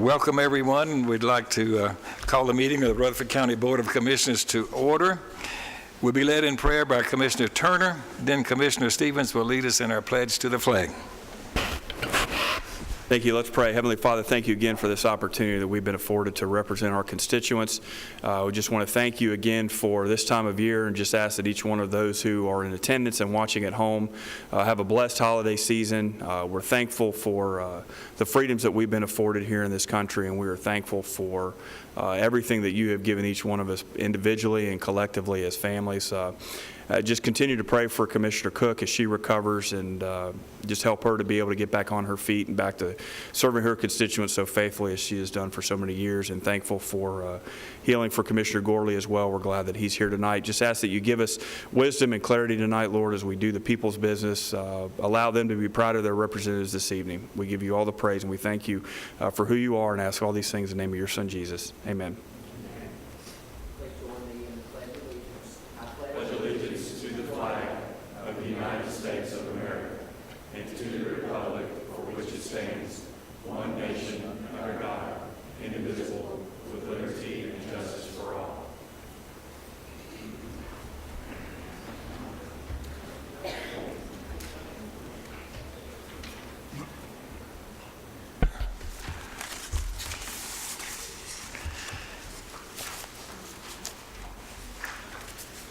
Welcome, everyone. We'd like to call the meeting of the Rutherford County Board of Commissioners to order. We'll be led in prayer by Commissioner Turner. Then Commissioner Stevens will lead us in our pledge to the flag. Thank you. Let's pray. Heavenly Father, thank you again for this opportunity that we've been afforded to represent our constituents. We just want to thank you again for this time of year and just ask that each one of those who are in attendance and watching at home have a blessed holiday season. We're thankful for the freedoms that we've been afforded here in this country, and we are thankful for everything that you have given each one of us individually and collectively as families. Just continue to pray for Commissioner Cook as she recovers, and just help her to be able to get back on her feet and back to serving her constituents so faithfully as she has done for so many years. And thankful for healing for Commissioner Gorley as well. We're glad that he's here tonight. Just ask that you give us wisdom and clarity tonight, Lord, as we do the people's business. Allow them to be proud of their representatives this evening. We give you all the praise, and we thank you for who you are, and ask all these things in the name of your Son, Jesus. Amen.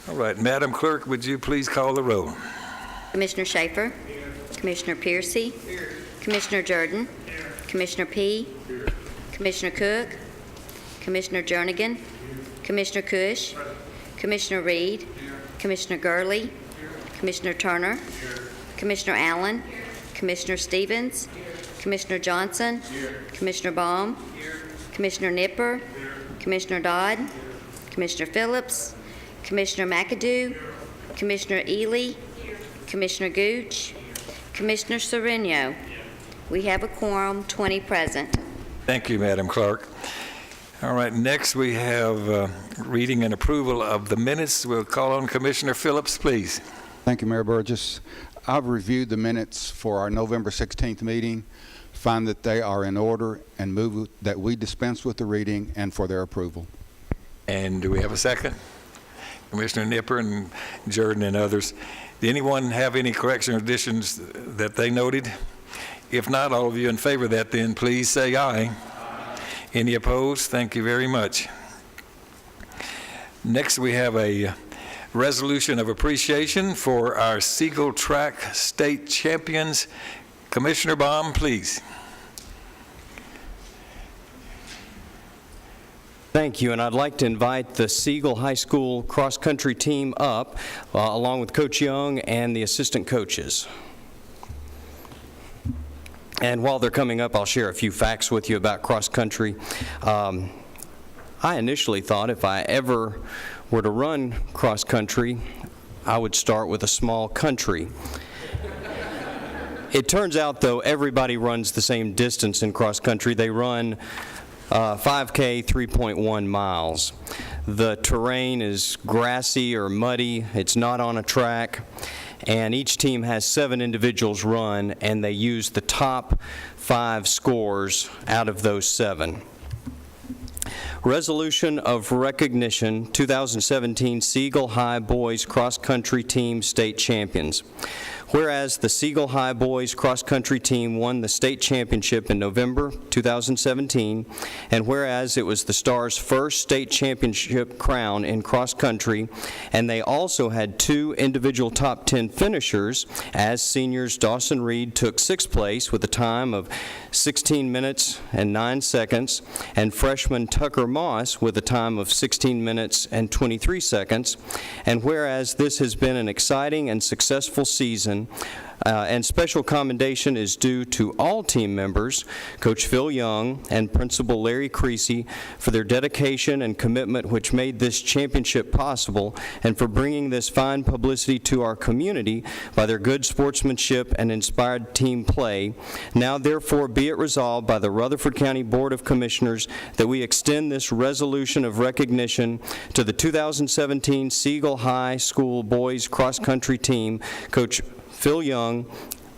All right, Madam Clerk, would you please call the roll? Commissioner Schaefer. Here. Commissioner Piercy. Here. Commissioner Jordan. Here. Commissioner P. Here. Commissioner Cook. Commissioner Jernigan. Here. Commissioner Cush. Present. Commissioner Reed. Here. Commissioner Gurley. Here. Commissioner Turner. Here. Commissioner Allen. Here. Commissioner Stevens. Here. Commissioner Johnson. Here. Commissioner Baum. Here. Commissioner Nipper. Here. Commissioner Dodd. Here. Commissioner Phillips. Commissioner McAdoo, Commissioner Ely, Commissioner Gooch, Commissioner Sereno. We have a quorum, 20 present. Thank you, Madam Clerk. All right, next we have reading and approval of the minutes. We'll call on Commissioner Phillips, please. Thank you, Mayor Burgess. I've reviewed the minutes for our November 16th meeting, find that they are in order, and move that we dispense with the reading and for their approval. And do we have a second? Commissioner Nipper and Jordan and others. Did anyone have any correction or additions that they noted? If not, all of you in favor of that, then please say aye. Aye. Any opposed? Thank you very much. Next, we have a resolution of appreciation for our Siegel Track State Champions. Commissioner Baum, please. Thank you, and I'd like to invite the Siegel High School cross-country team up, along with Coach Young and the assistant coaches. And while they're coming up, I'll share a few facts with you about cross-country. I initially thought if I ever were to run cross-country, I would start with a small country. It turns out, though, everybody runs the same distance in cross-country. They run 5K, 3.1 miles. The terrain is grassy or muddy. It's not on a track. And each team has 7 individuals run, and they use the top 5 scores out of those 7. Resolution of Recognition 2017 Siegel High Boys Cross Country Team State Champions. Whereas the Siegel High Boys Cross Country Team won the state championship in November 2017, and whereas it was the Stars' first state championship crown in cross country, and they also had 2 individual top 10 finishers, as seniors Dawson Reed took 6th place with a time of 16 minutes and 9 seconds, and freshman Tucker Moss with a time of 16 minutes and 23 seconds, and whereas this has been an exciting and successful season, and special commendation is due to all team members, Coach Phil Young and Principal Larry Creasy, for their dedication and commitment which made this championship possible, and for bringing this fine publicity to our community by their good sportsmanship and inspired team play. Now therefore be it resolved by the Rutherford County Board of Commissioners that we extend this resolution of recognition to the 2017 Siegel High School Boys Cross Country Team, Coach Phil Young,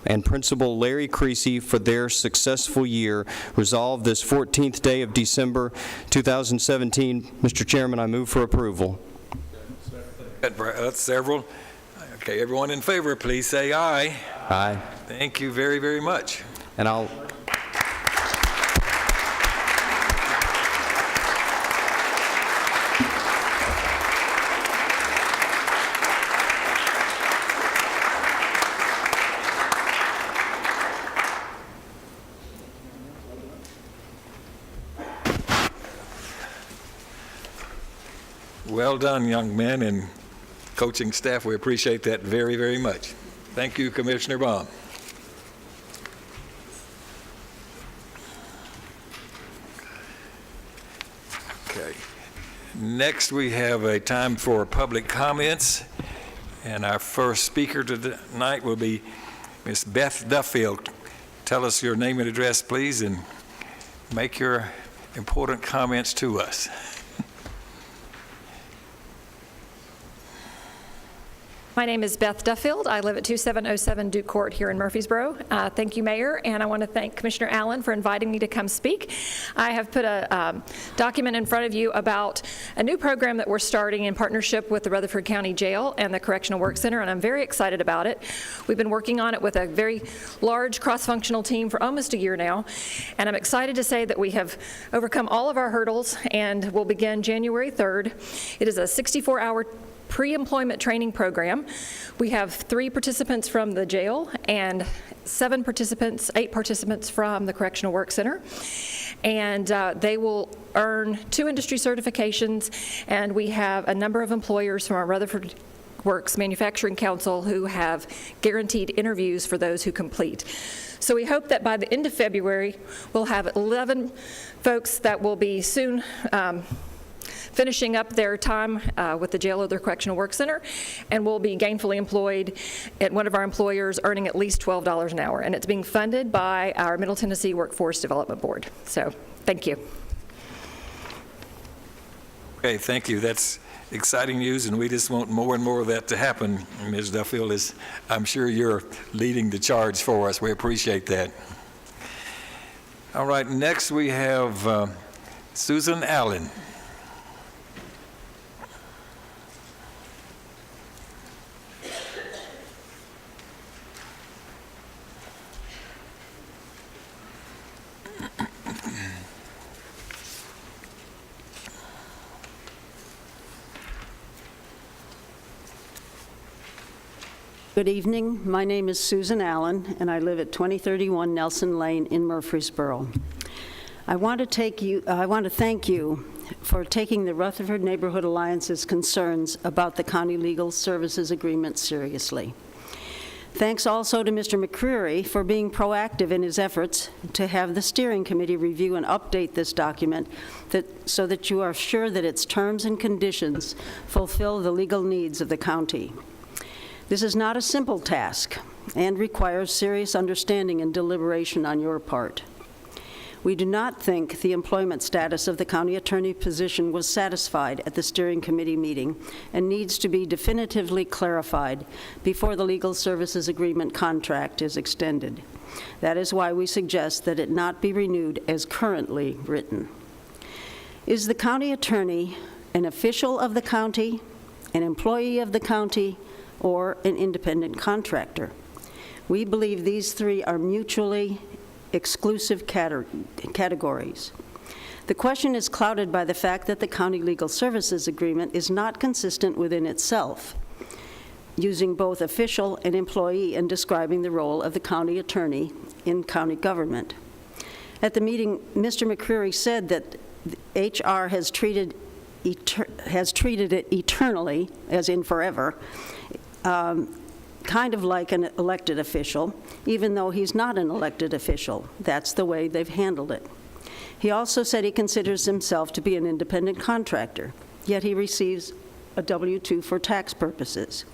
and Principal Larry Creasy for their successful year. Resolved this 14th day of December 2017. Mr. Chairman, I move for approval. That's several. Okay, everyone in favor, please say aye. Aye. Thank you very, very much. And I'll Well done, young men and coaching staff. We appreciate that very, very much. Thank you, Commissioner Baum. Okay. Next, we have a time for public comments, and our first speaker tonight will be Ms. Beth Duffield. Tell us your name and address, please, and make your important comments to us. My name is Beth Duffield. I live at 2707 Duke Court here in Murfreesboro. Thank you, Mayor, and I want to thank Commissioner Allen for inviting me to come speak. I have put a document in front of you about a new program that we're starting in partnership with the Rutherford County Jail and the Correctional Work Center, and I'm very excited about it. We've been working on it with a very large cross-functional team for almost a year now, and I'm excited to say that we have overcome all of our hurdles and will begin January 3rd. It is a 64-hour pre-employment training program. We have 3 participants from the jail and 8 participants from the Correctional Work Center. And they will earn 2 industry certifications, and we have a number of employers from our Rutherford Works Manufacturing Council who have guaranteed interviews for those who complete. So we hope that by the end of February, we'll have 11 folks that will be soon finishing up their time with the jail or their Correctional Work Center, and will be gainfully employed at one of our employers, earning at least $12 an hour. And it's being funded by our Middle Tennessee Workforce Development Board. So, thank you. Okay, thank you. That's exciting news, and we just want more and more of that to happen. Ms. Duffield, I'm sure you're leading the charge for us. We appreciate that. All right, next we have Susan Allen. Good evening. My name is Susan Allen, and I live at 2031 Nelson Lane in Murfreesboro. I want to thank you for taking the Rutherford Neighborhood Alliance's concerns about the County Legal Services Agreement seriously. Thanks also to Mr. McCreary for being proactive in his efforts to have the steering committee review and update this document so that you are sure that its terms and conditions fulfill the legal needs of the county. This is not a simple task and requires serious understanding and deliberation on your part. We do not think the employment status of the county attorney position was satisfied at the steering committee meeting and needs to be definitively clarified before the legal services agreement contract is extended. That is why we suggest that it not be renewed as currently written. Is the county attorney an official of the county, an employee of the county, or an independent contractor? We believe these 3 are mutually exclusive categories. The question is clouded by the fact that the County Legal Services Agreement is not consistent within itself, using both official and employee in describing the role of the county attorney in county government. At the meeting, Mr. McCreary said that HR has treated it eternally, as in forever, kind of like an elected official, even though he's not an elected official. That's the way they've handled it. He also said he considers himself to be an independent contractor, yet he receives a W-2 for tax purposes.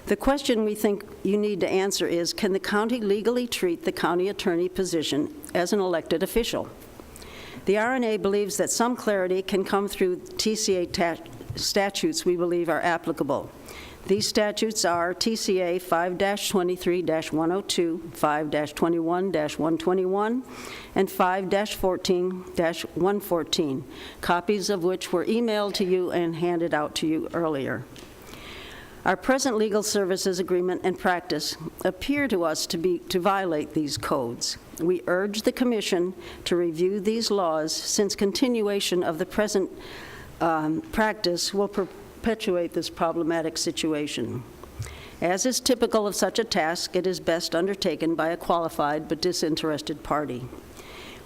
The question we think you need to answer is, can the county legally treat the county attorney position as an elected official? The RNA believes that some clarity can come through TCA statutes we believe are applicable. These statutes are TCA 5-23-102, 5-21-121, and 5-14-114, copies of which were emailed to you and handed out to you earlier. Our present legal services agreement and practice appear to us to violate these codes. We urge the Commission to review these laws, since continuation of the present practice will perpetuate this problematic situation. As is typical of such a task, it is best undertaken by a qualified but disinterested party.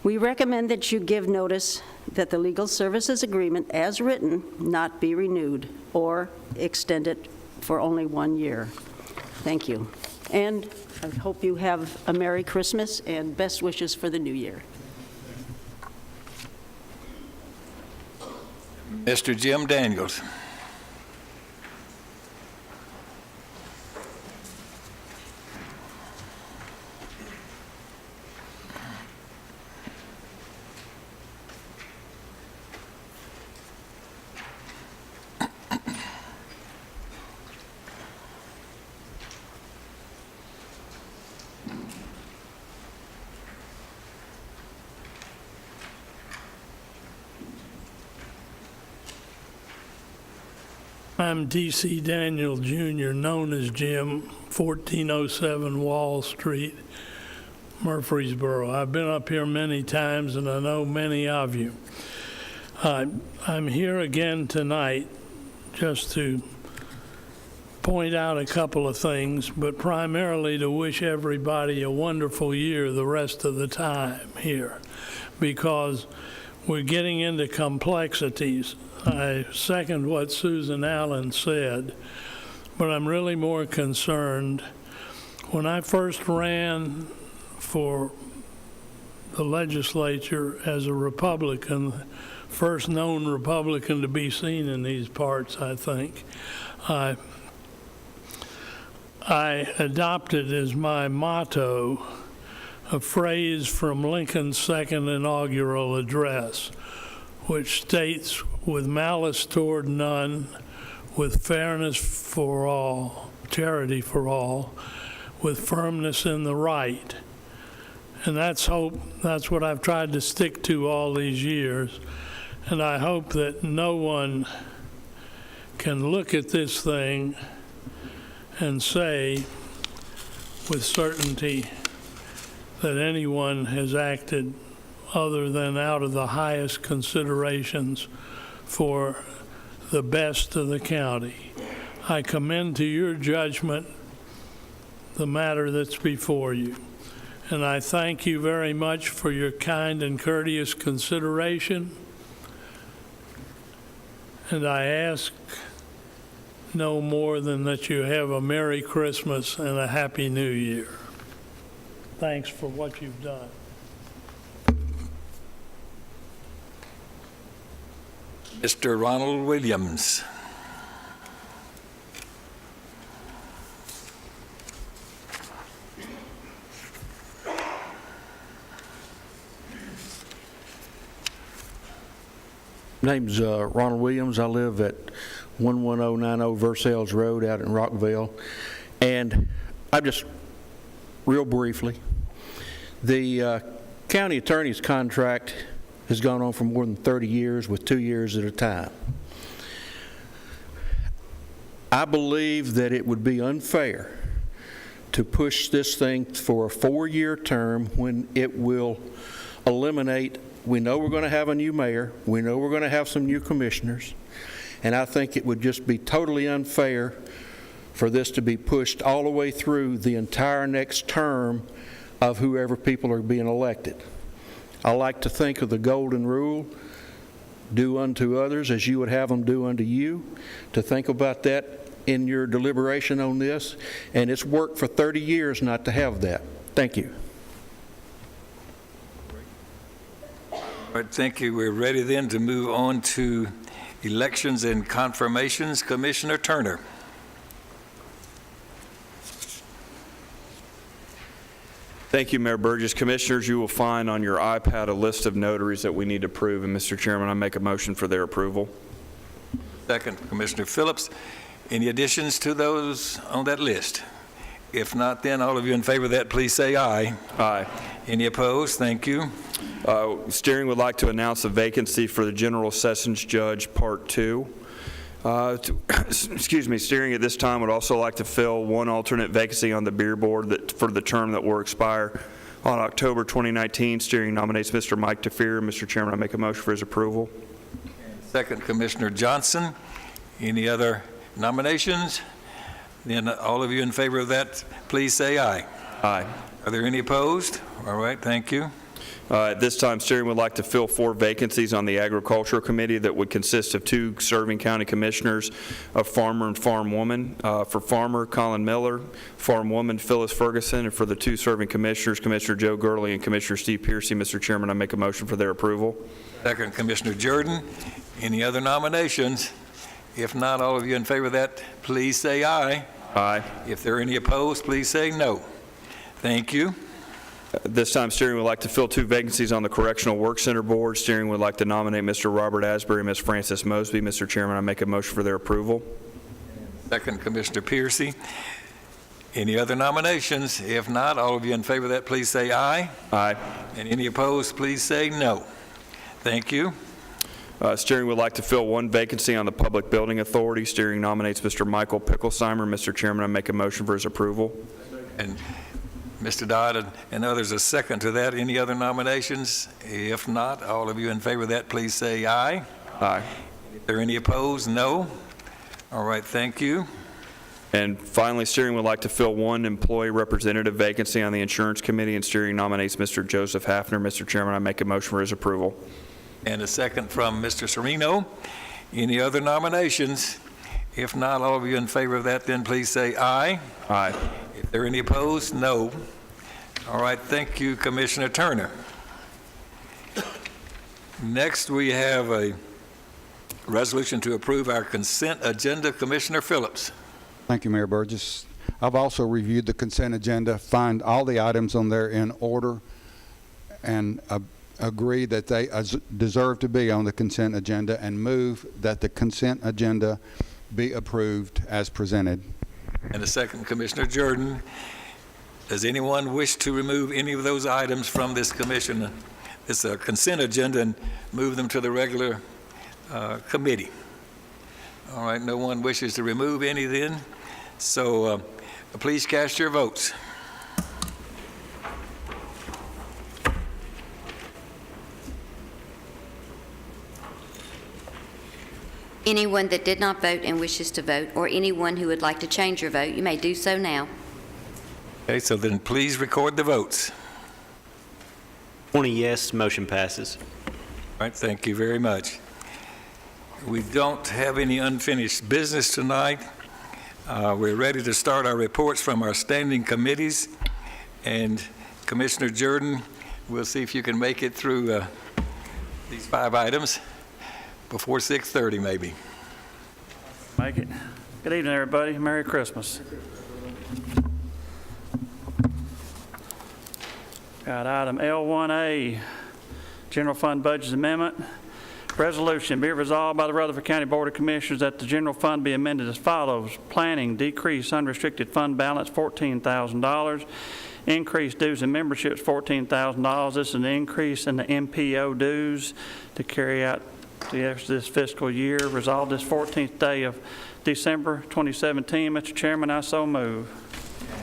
We recommend that you give notice that the legal services agreement, as written, not be renewed or extended for only 1 year. Thank you. And I hope you have a Merry Christmas and best wishes for the new year. Mr. Jim Daniels. I'm D.C. Daniel Jr., known as Jim, 1407 Wall Street, Murfreesboro. I've been up here many times, and I know many of you. I'm here again tonight just to point out a couple of things, but primarily to wish everybody a wonderful year the rest of the time here, because we're getting into complexities. I second what Susan Allen said, but I'm really more concerned. When I first ran for the legislature as a Republican, first known Republican to be seen in these parts, I think, I adopted as my motto a phrase from Lincoln's second inaugural address, which states, "With malice toward none, with fairness for all, charity for all, with firmness in the right." And that's what I've tried to stick to all these years. And I hope that no one can look at this thing and say with certainty that anyone has acted other than out of the highest considerations for the best of the county. I commend to your judgment the matter that's before you. And I thank you very much for your kind and courteous consideration. And I ask no more than that you have a Merry Christmas and a Happy New Year. Thanks for what you've done. Mr. Ronald Williams. My name's Ronald Williams. I live at 11090 Versailles Road out in Rockville. And I just, real briefly, the county attorney's contract has gone on for more than 30 years with 2 years at a time. I believe that it would be unfair to push this thing for a 4-year term when it will eliminate. We know we're going to have a new mayor. We know we're going to have some new commissioners. And I think it would just be totally unfair for this to be pushed all the way through the entire next term of whoever people are being elected. I like to think of the golden rule, do unto others as you would have them do unto you, to think about that in your deliberation on this. And it's worked for 30 years not to have that. Thank you. All right, thank you. We're ready then to move on to elections and confirmations. Commissioner Turner. Thank you, Mayor Burgess. Commissioners, you will find on your iPad a list of notaries that we need to approve. And Mr. Chairman, I make a motion for their approval. Second, Commissioner Phillips. Any additions to those on that list? If not, then all of you in favor of that, please say aye. Aye. Any opposed? Thank you. Steering would like to announce a vacancy for the General Sessions Judge, Part 2. Steering at this time would also like to fill one alternate vacancy on the Beer Board for the term that will expire on October 2019. Steering nominates Mr. Mike DeFeer. Mr. Chairman, I make a motion for his approval. Second, Commissioner Johnson. Any other nominations? Then all of you in favor of that, please say aye. Aye. Are there any opposed? All right, thank you. At this time, Steering would like to fill 4 vacancies on the Agricultural Committee that would consist of 2 serving county commissioners, a farmer and farm woman. For farmer, Colin Miller; farm woman, Phyllis Ferguson; and for the 2 serving commissioners, Commissioner Joe Gurley and Commissioner Steve Piercy. Mr. Chairman, I make a motion for their approval. Second, Commissioner Jordan. Any other nominations? If not, all of you in favor of that, please say aye. Aye. If there are any opposed, please say no. Thank you. At this time, Steering would like to fill 2 vacancies on the Correctional Work Center Board. Steering would like to nominate Mr. Robert Asbury and Ms. Frances Mosby. Mr. Chairman, I make a motion for their approval. Second, Commissioner Piercy. Any other nominations? If not, all of you in favor of that, please say aye. Aye. And any opposed, please say no. Thank you. Steering would like to fill 1 vacancy on the Public Building Authority. Steering nominates Mr. Michael Picklesheimer. Mr. Chairman, I make a motion for his approval. And Mr. Dodd and others, a second to that. Any other nominations? If not, all of you in favor of that, please say aye. Aye. If there are any opposed, no. All right, thank you. And finally, Steering would like to fill 1 employee representative vacancy on the Insurance Committee, and Steering nominates Mr. Joseph Hafner. Mr. Chairman, I make a motion for his approval. And a second from Mr. Sereno. Any other nominations? If not, all of you in favor of that, then please say aye. Aye. If there are any opposed, no. All right, thank you, Commissioner Turner. Next, we have a resolution to approve our consent agenda. Commissioner Phillips. Thank you, Mayor Burgess. I've also reviewed the consent agenda, find all the items on there in order, and agree that they deserve to be on the consent agenda, and move that the consent agenda be approved as presented. And a second, Commissioner Jordan. Does anyone wish to remove any of those items from this commission, this consent agenda, and move them to the regular committee? All right, no one wishes to remove any then. So please cast your votes. Anyone that did not vote and wishes to vote, or anyone who would like to change your vote, you may do so now. Okay, so then please record the votes. 20 yes, motion passes. All right, thank you very much. We don't have any unfinished business tonight. We're ready to start our reports from our standing committees. And Commissioner Jordan, we'll see if you can make it through these 5 items before 6:30 maybe. Make it. Good evening, everybody. Merry Christmas. Got item L1A, General Fund Budget Amendment. Resolution, be it resolved by the Rutherford County Board of Commissioners that the general fund be amended as follows. Planning, decrease unrestricted fund balance $14,000. Increase dues and memberships $14,000. This is an increase in the MPO dues to carry out this fiscal year. Resolved this 14th day of December 2017. Mr. Chairman, I so move.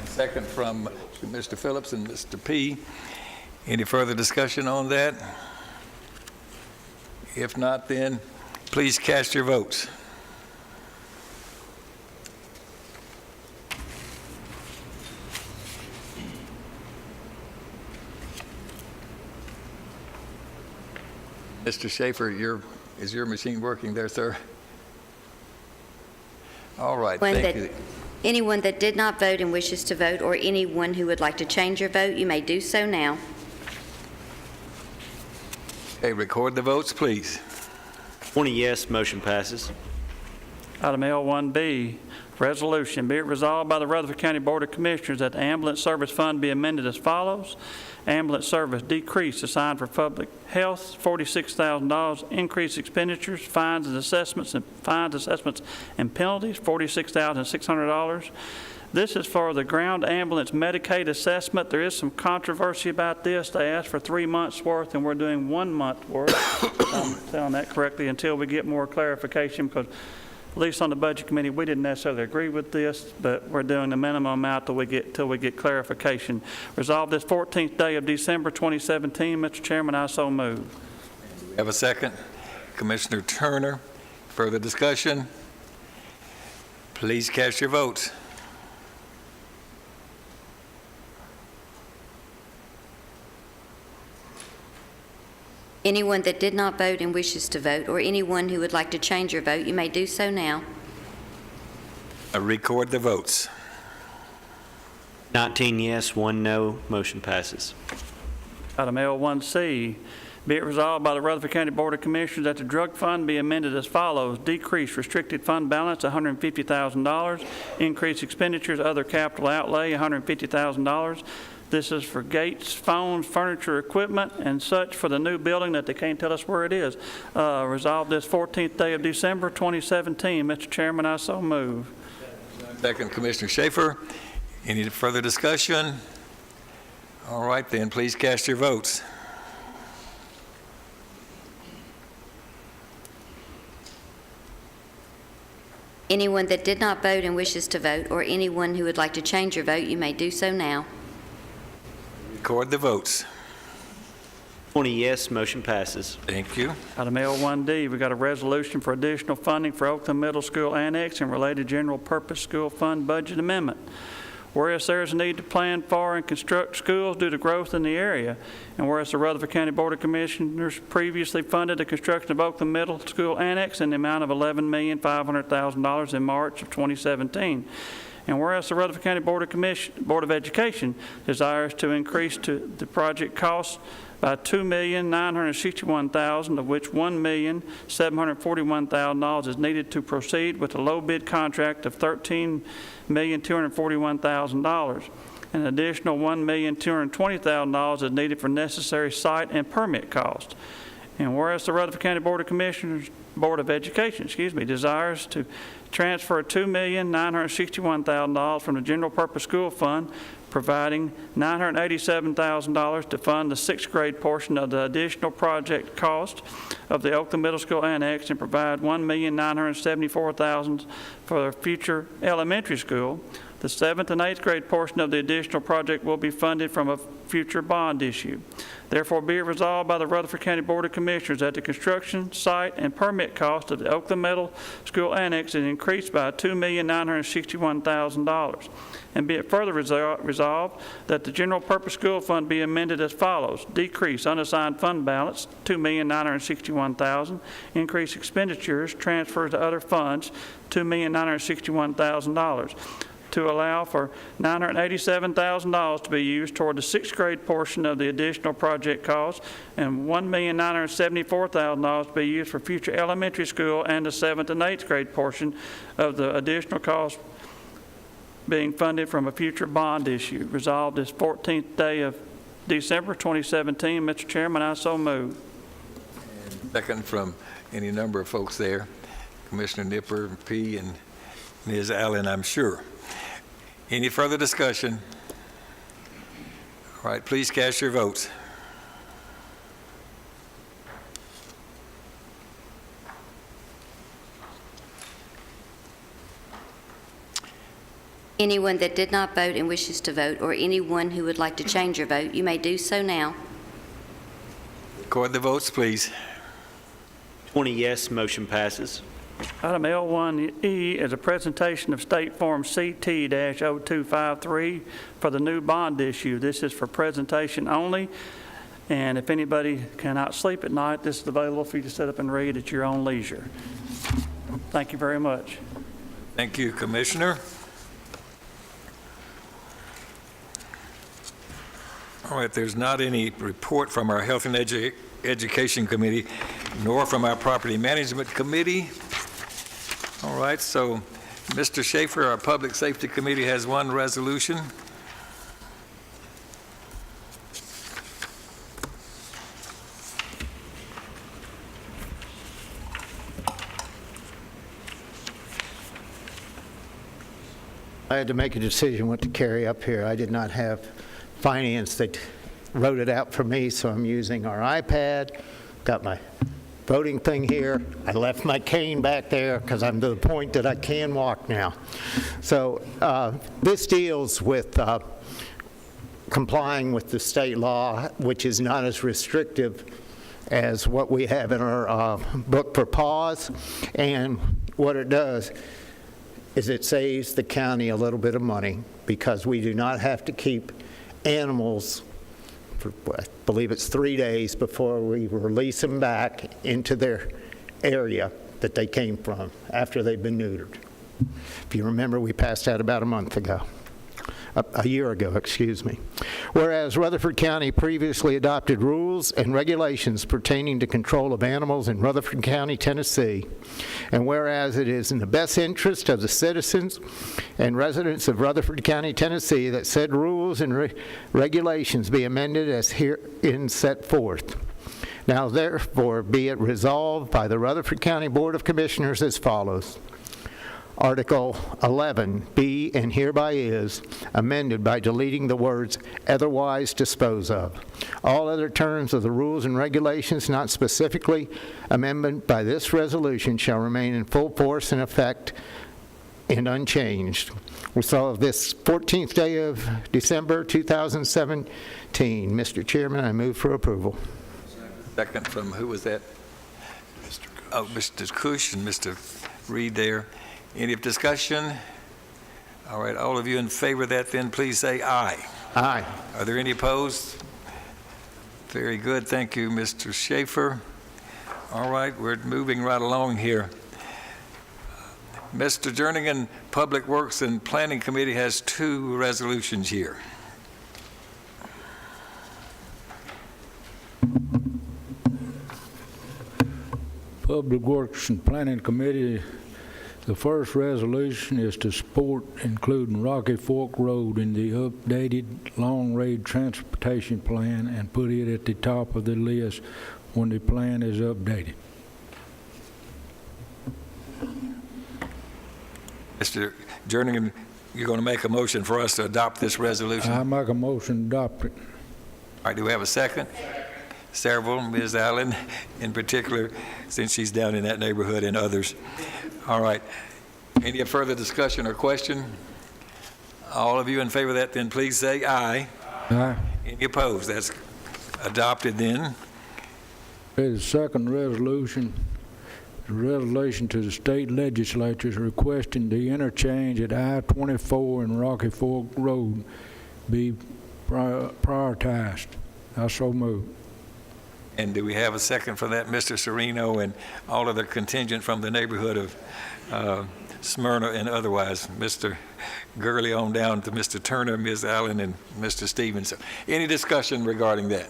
Second from Mr. Phillips and Mr. P. Any further discussion on that? If not, then please cast your votes. Mr. Schaefer, is your machine working there, sir? All right, thank you. Anyone that did not vote and wishes to vote, or anyone who would like to change your vote, you may do so now. Okay, record the votes, please. 20 yes, motion passes. Item L1B, resolution, be it resolved by the Rutherford County Board of Commissioners that the ambulance service fund be amended as follows. Ambulance service decrease assigned for public health, $46,000. Increased expenditures, fines, assessments, and penalties, $46,600. This is for the ground ambulance Medicaid assessment. There is some controversy about this. They asked for 3 months' worth, and we're doing 1 month worth. I'm telling that correctly until we get more clarification, because at least on the Budget Committee, we didn't necessarily agree with this, but we're doing the minimum amount till we get clarification. Resolved this 14th day of December 2017. Mr. Chairman, I so move. Have a second? Commissioner Turner. Further discussion? Please cast your votes. Anyone that did not vote and wishes to vote, or anyone who would like to change your vote, you may do so now. Record the votes. 19 yes, 1 no, motion passes. Item L1C, be it resolved by the Rutherford County Board of Commissioners that the drug fund be amended as follows. Decrease restricted fund balance, $150,000. Increase expenditures, other capital outlay, $150,000. This is for gates, phones, furniture, equipment, and such for the new building that they can't tell us where it is. Resolved this 14th day of December 2017. Mr. Chairman, I so move. Second, Commissioner Schaefer. Any further discussion? All right, then, please cast your votes. Anyone that did not vote and wishes to vote, or anyone who would like to change your vote, you may do so now. Record the votes. 20 yes, motion passes. Thank you. Item L1D, we got a resolution for additional funding for Oakland Middle School Annex and related general purpose school fund budget amendment. Whereas there is a need to plan for and construct schools due to growth in the area, and whereas the Rutherford County Board of Commissioners previously funded the construction of Oakland Middle School Annex in the amount of $11,500,000 in March of 2017. And whereas the Rutherford County Board of Education desires to increase the project cost by $2,961,000, of which $1,741,000 is needed to proceed with a low bid contract of $13,241,000. An additional $1,220,000 is needed for necessary site and permit costs. And whereas the Rutherford County Board of Education, desires to transfer $2,961,000 from the General Purpose School Fund, providing $987,000 to fund the 6th grade portion of the additional project cost of the Oakland Middle School Annex, and provide $1,974,000 for the future elementary school. The 7th and 8th grade portion of the additional project will be funded from a future bond issue. Therefore, be it resolved by the Rutherford County Board of Commissioners that the construction, site, and permit cost of the Oakland Middle School Annex is increased by $2,961,000. And be it further resolved that the General Purpose School Fund be amended as follows. Decrease unassigned fund balance, $2,961,000. Increase expenditures, transfers to other funds, $2,961,000. To allow for $987,000 to be used toward the 6th grade portion of the additional project cost, and $1,974,000 to be used for future elementary school and the 7th and 8th grade portion of the additional cost being funded from a future bond issue. Resolved this 14th day of December 2017. Mr. Chairman, I so move. Second from any number of folks there. Commissioner Nipper, P., and Ms. Allen, I'm sure. Any further discussion? All right, please cast your votes. Anyone that did not vote and wishes to vote, or anyone who would like to change your vote, you may do so now. Record the votes, please. 20 yes, motion passes. Item L1E is a presentation of State Form CT-0253 for the new bond issue. This is for presentation only, and if anybody cannot sleep at night, this is available for you to sit up and read at your own leisure. Thank you very much. Thank you, Commissioner. All right, there's not any report from our Health and Education Committee, nor from our Property Management Committee. All right, so Mr. Schaefer, our Public Safety Committee has one resolution. I had to make a decision what to carry up here. I did not have finance that wrote it out for me, so I'm using our iPad, got my voting thing here. I left my cane back there because I'm to the point that I can walk now. So this deals with complying with the state law, which is not as restrictive as what we have in our book for paws. And what it does is it saves the county a little bit of money because we do not have to keep animals for, I believe it's 3 days before we release them back into their area that they came from after they've been neutered. If you remember, we passed that about a year ago, excuse me. Whereas Rutherford County previously adopted rules and regulations pertaining to control of animals in Rutherford County, Tennessee, and whereas it is in the best interest of the citizens and residents of Rutherford County, Tennessee, that said rules and regulations be amended as herein set forth. Now therefore be it resolved by the Rutherford County Board of Commissioners as follows. Article 11, be and hereby is amended by deleting the words otherwise dispose of. All other terms of the rules and regulations not specifically amended by this resolution shall remain in full force and effect and unchanged. Resolved this 14th day of December 2017. Mr. Chairman, I move for approval. Second from, who was that? Mr. Cush. Oh, Mr. Cush and Mr. Reed there. Any discussion? All right, all of you in favor of that, then please say aye. Aye. Are there any opposed? Very good, thank you, Mr. Schaefer. All right, we're moving right along here. Mr. Jernigan, Public Works and Planning Committee has 2 resolutions here. Public Works and Planning Committee, the first resolution is to support including Rocky Fork Road in the updated long-range transportation plan and put it at the top of the list when the plan is updated. Mr. Jernigan, you're going to make a motion for us to adopt this resolution? I make a motion to adopt it. All right, do we have a second? Several, Ms. Allen in particular, since she's down in that neighborhood, and others. All right. Any further discussion or question? All of you in favor of that, then please say aye. Aye. Any opposed? That's adopted then. The second resolution is a resolution to the state legislatures requesting the interchange at I-24 and Rocky Fork Road be prioritized. I so move. And do we have a second for that, Mr. Sereno, and all of the contingent from the neighborhood of Smyrna and otherwise, Mr. Gurley on down to Mr. Turner, Ms. Allen, and Mr. Stevens. Any discussion regarding that?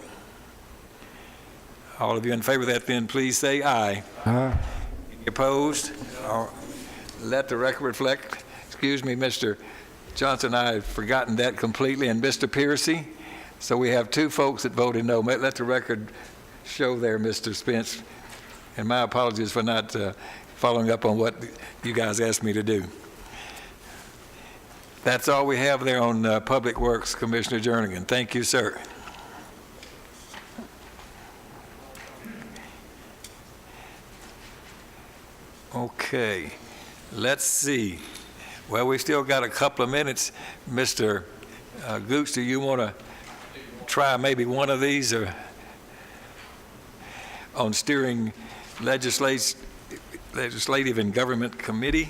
All of you in favor of that, then please say aye. Aye. Any opposed? Let the record reflect. Excuse me, Mr. Johnson, I had forgotten that completely, and Mr. Piercy. So we have 2 folks that voted no. Let the record show there, Mr. Spence, and my apologies for not following up on what you guys asked me to do. That's all we have there on Public Works, Commissioner Jernigan. Thank you, sir. Okay, let's see. Well, we still got a couple of minutes. Mr. Gooch, do you want to try maybe one of these or on steering legislative and government committee?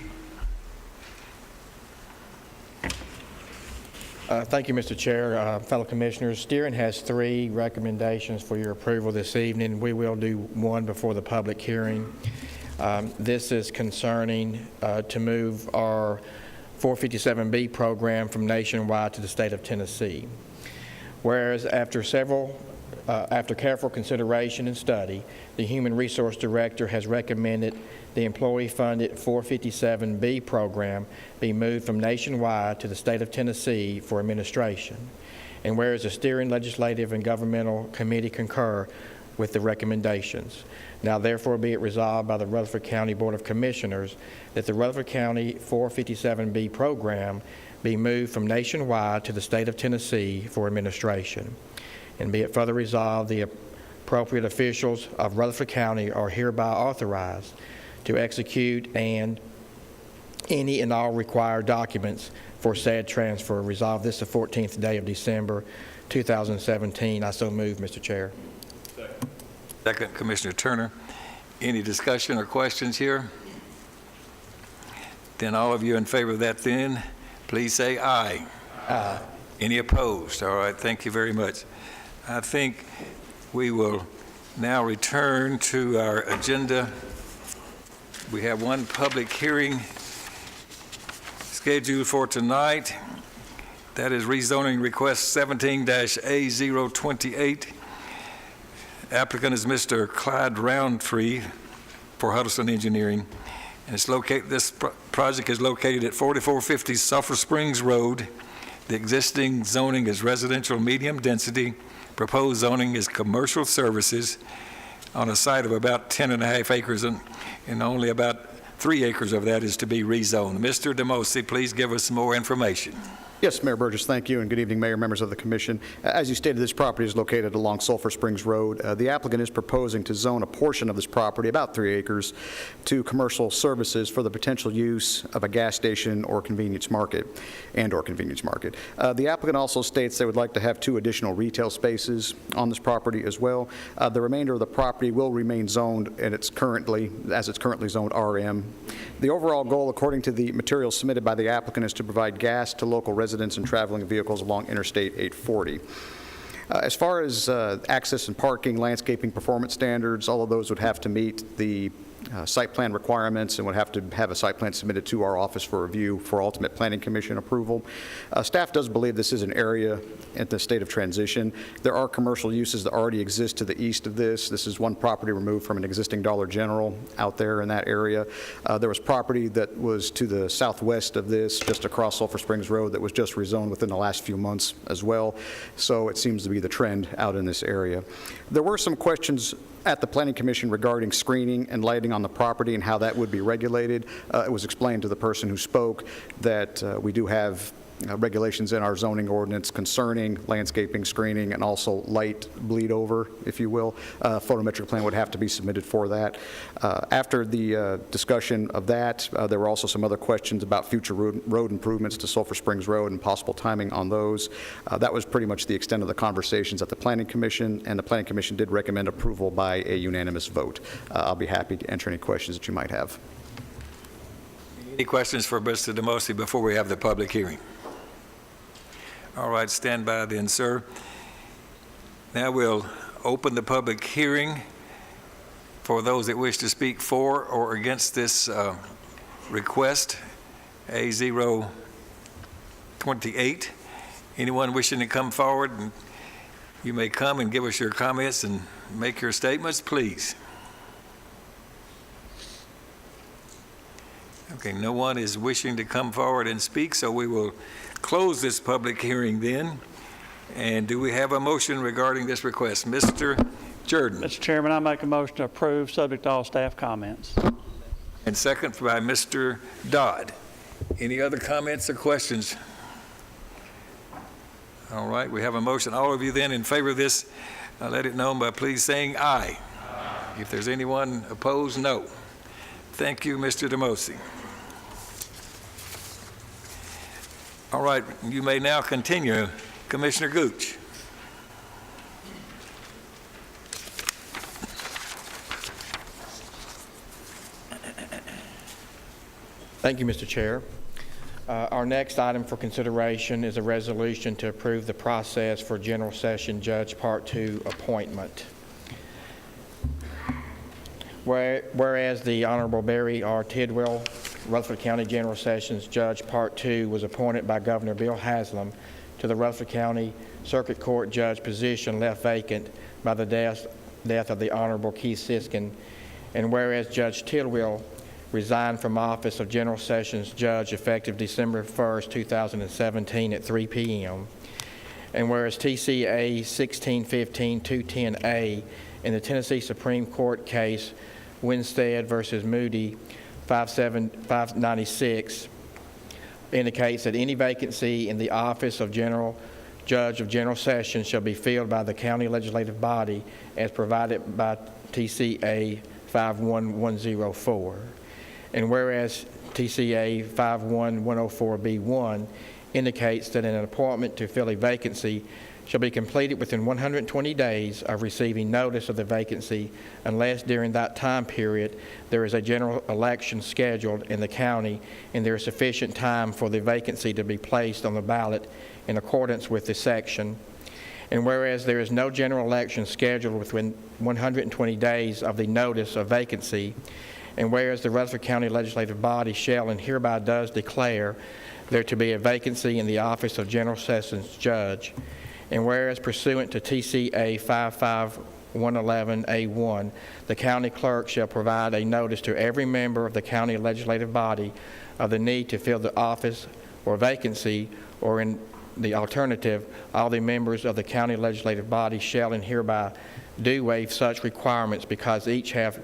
Thank you, Mr. Chair. Fellow Commissioners, Steering has 3 recommendations for your approval this evening. We will do one before the public hearing. This is concerning to move our 457B program from nationwide to the state of Tennessee. Whereas after several after careful consideration and study, the Human Resource Director has recommended the employee-funded 457B program be moved from nationwide to the state of Tennessee for administration. And whereas the steering legislative and governmental committee concur with the recommendations. Now therefore be it resolved by the Rutherford County Board of Commissioners that the Rutherford County 457B program be moved from nationwide to the state of Tennessee for administration. And be it further resolved, the appropriate officials of Rutherford County are hereby authorized to execute any and all required documents for said transfer. Resolve this the 14th day of December, 2017. I so move, Mr. Chair. Second, Commissioner Turner. Any discussion or questions here? Then all of you in favor of that then, please say aye. Aye. Any opposed? All right, thank you very much. I think we will now return to our agenda. We have one public hearing scheduled for tonight. That is rezoning request 17-A028. Applicant is Mr. Clyde Roundtree for Huddleston Engineering. And it's located, this project is located at 4450 Sulphur Springs Road. The existing zoning is residential medium density. Proposed zoning is commercial services on a site of about 10.5 acres, and only about 3 acres of that is to be rezoned. Mr. DeMosi, please give us some more information. Yes, Mayor Burgess, thank you, and good evening, Mayor, members of the Commission. As you stated, this property is located along Sulphur Springs Road. The applicant is proposing to zone a portion of this property, about 3 acres, to commercial services for the potential use of a gas station or convenience market, and/or convenience market. The applicant also states they would like to have 2 additional retail spaces on this property as well. The remainder of the property will remain zoned, and it's currently zoned RM. The overall goal, according to the materials submitted by the applicant, is to provide gas to local residents and traveling vehicles along Interstate 840. As far as access and parking, landscaping performance standards, all of those would have to meet the site plan requirements and would have to have a site plan submitted to our office for review for ultimate Planning Commission approval. Staff does believe this is an area at the state of transition. There are commercial uses that already exist to the east of this. This is one property removed from an existing Dollar General out there in that area. There was property that was to the southwest of this, just across Sulphur Springs Road, that was just rezoned within the last few months as well. So it seems to be the trend out in this area. There were some questions at the Planning Commission regarding screening and lighting on the property and how that would be regulated. It was explained to the person who spoke that we do have regulations in our zoning ordinance concerning landscaping, screening, and also light bleed over, if you will. Photometric plan would have to be submitted for that. After the discussion of that, there were also some other questions about future road improvements to Sulphur Springs Road and possible timing on those. That was pretty much the extent of the conversations at the Planning Commission, and the Planning Commission did recommend approval by a unanimous vote. I'll be happy to answer any questions that you might have. Any questions for Mr. DeMosi before we have the public hearing? All right, stand by then, sir. Now we'll open the public hearing for those that wish to speak for or against this request, A028. Anyone wishing to come forward, and you may come and give us your comments and make your statements, please. Okay, no one is wishing to come forward and speak, so we will close this public hearing then. And do we have a motion regarding this request? Mr. Jordan. Mr. Chairman, I make a motion to approve, subject to all staff comments. And second by Mr. Dodd. Any other comments or questions? All right, we have a motion. All of you then in favor of this, let it known by please saying aye. Aye. If there's anyone opposed, no. Thank you, Mr. DeMosi. All right, you may now continue. Commissioner Gooch. Thank you, Mr. Chair. Our next item for consideration is a resolution to approve the process for General Session Judge Part 2 appointment. Whereas the Honorable Barry R. Tidwell, Rutherford County General Sessions Judge Part 2, was appointed by Governor Bill Haslam to the Rutherford County Circuit Court Judge position left vacant by the death of the Honorable Keith Siskin, and whereas Judge Tidwell resigned from office of General Sessions Judge effective December 1st, 2017 at 3 p.m., and whereas TCA 1615-210A in the Tennessee Supreme Court case Winstead versus Moody 596 indicates that any vacancy in the office of Judge of General Sessions shall be filled by the county legislative body as provided by TCA 51104. And whereas TCA 51104B1 indicates that an appointment to fill a vacancy shall be completed within 120 days of receiving notice of the vacancy unless during that time period there is a general election scheduled in the county and there is sufficient time for the vacancy to be placed on the ballot in accordance with this section. And whereas there is no general election scheduled within 120 days of the notice of vacancy, and whereas the Rutherford County Legislative Body shall and hereby does declare there to be a vacancy in the office of General Sessions Judge, and whereas pursuant to TCA 55111A1, the county clerk shall provide a notice to every member of the county legislative body of the need to fill the office or vacancy, or in the alternative, all the members of the county legislative body shall and hereby do waive such requirements because each have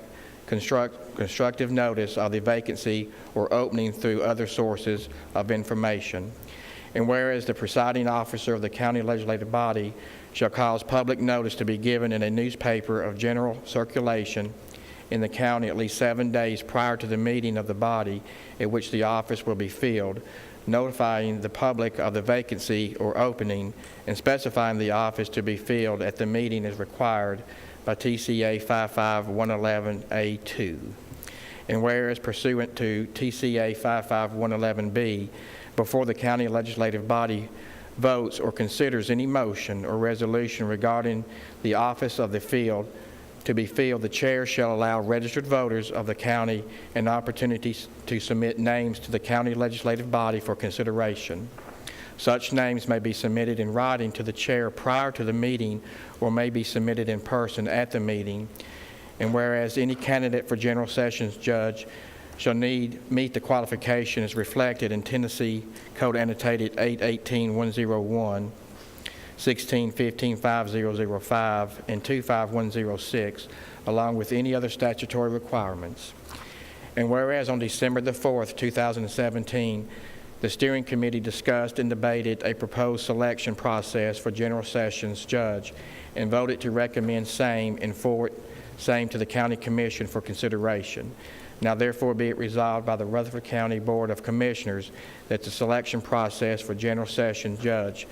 constructive notice of the vacancy or opening through other sources of information. And whereas the presiding officer of the county legislative body shall cause public notice to be given in a newspaper of general circulation in the county at least 7 days prior to the meeting of the body at which the office will be filled, notifying the public of the vacancy or opening and specifying the office to be filled at the meeting as required by TCA 55111A2. And whereas pursuant to TCA 55111B, before the county legislative body votes or considers any motion or resolution regarding the office of the field to be filled, the chair shall allow registered voters of the county an opportunity to submit names to the county legislative body for consideration. Such names may be submitted in writing to the chair prior to the meeting or may be submitted in person at the meeting. And whereas any candidate for General Sessions Judge shall meet the qualifications reflected in Tennessee Code Annotated 818-101, 1615-5005, and 25106, along with any other statutory requirements. And whereas on December the 4th, 2017, the steering committee discussed and debated a proposed selection process for General Sessions Judge and voted to recommend same and forward same to the County Commission for consideration. Now therefore be it resolved by the Rutherford County Board of Commissioners that the selection process for General Sessions Judge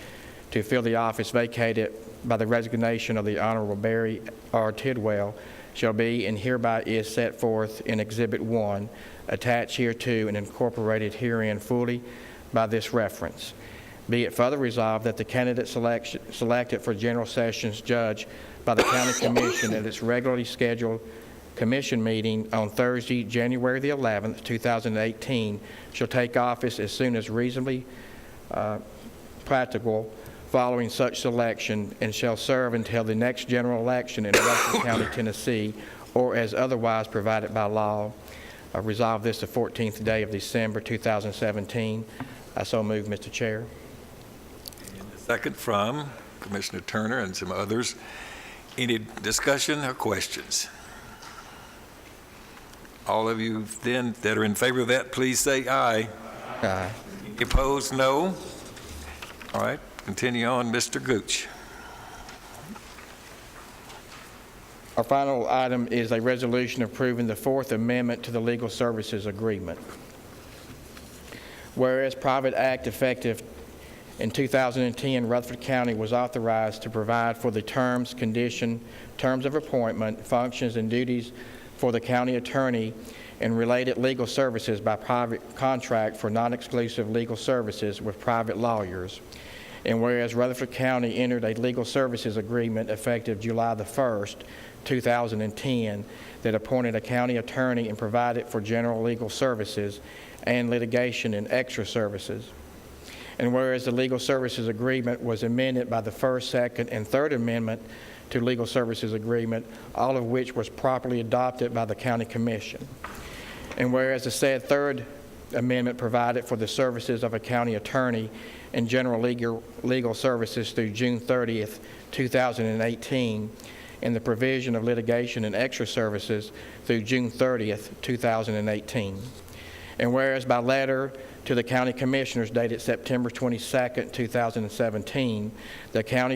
to fill the office vacated by the resignation of the Honorable Barry R. Tidwell shall be and hereby is set forth in Exhibit 1, attached hereto and incorporated herein fully by this reference. Be it further resolved that the candidate selected for General Sessions Judge by the County Commission at its regularly scheduled Commission meeting on Thursday, January the 11th, 2018, shall take office as soon as reasonably practical following such selection and shall serve until the next general election in Rutherford County, Tennessee, or as otherwise provided by law. Resolve this the 14th day of December 2017. I so move, Mr. Chair. Second from Commissioner Turner and some others. Any discussion or questions? All of you then that are in favor of that, please say aye. Aye. Any opposed, no. All right, continue on, Mr. Gooch. Our final item is a resolution approving the Fourth Amendment to the Legal Services Agreement. Whereas private act effective in 2010, Rutherford County was authorized to provide for the terms of appointment, functions, and duties for the county attorney and related legal services by private contract for non-exclusive legal services with private lawyers. And whereas Rutherford County entered a legal services agreement effective July the 1st, 2010, that appointed a county attorney and provided for general legal services and litigation and extra services. And whereas the Legal Services Agreement was amended by the First, Second, and Third Amendment to Legal Services Agreement, all of which was properly adopted by the County Commission. And whereas the said Third Amendment provided for the services of a county attorney and general legal services through June 30th, 2018, and the provision of litigation and extra services through June 30th, 2018. And whereas by letter to the County Commissioners dated September 22nd, 2017, the county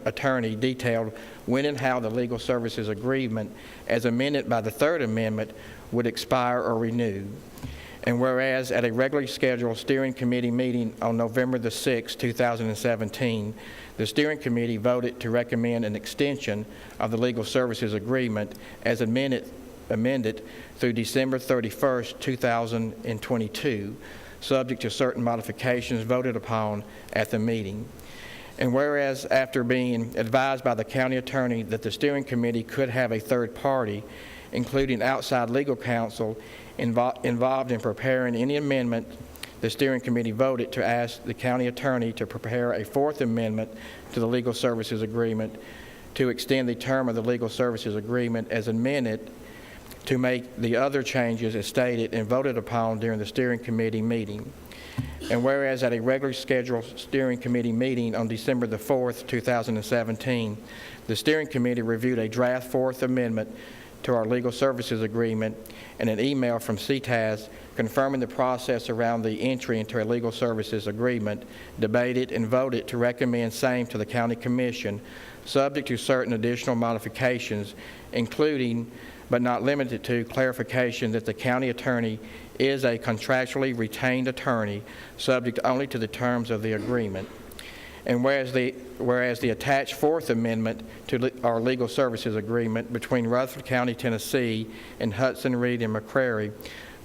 attorney detailed when and how the Legal Services Agreement, as amended by the Third Amendment, would expire or renew. And whereas at a regularly scheduled steering committee meeting on November the 6th, 2017, the steering committee voted to recommend an extension of the Legal Services Agreement as amended through December 31st, 2022, subject to certain modifications voted upon at the meeting. And whereas after being advised by the county attorney that the steering committee could have a third party, including outside legal counsel, involved in preparing any amendment, the steering committee voted to ask the county attorney to prepare a Fourth Amendment to the Legal Services Agreement to extend the term of the Legal Services Agreement as amended to make the other changes as stated and voted upon during the steering committee meeting. And whereas at a regularly scheduled steering committee meeting on December the 4th, 2017, the steering committee reviewed a draft Fourth Amendment to our Legal Services Agreement and an email from CTAS confirming the process around the entry into a Legal Services Agreement, debated and voted to recommend same to the County Commission, subject to certain additional modifications, including but not limited to clarification that the county attorney is a contractually retained attorney, subject only to the terms of the agreement. And whereas the attached Fourth Amendment to our Legal Services Agreement between Rutherford County, Tennessee, and Hudson, Reed, and McCrary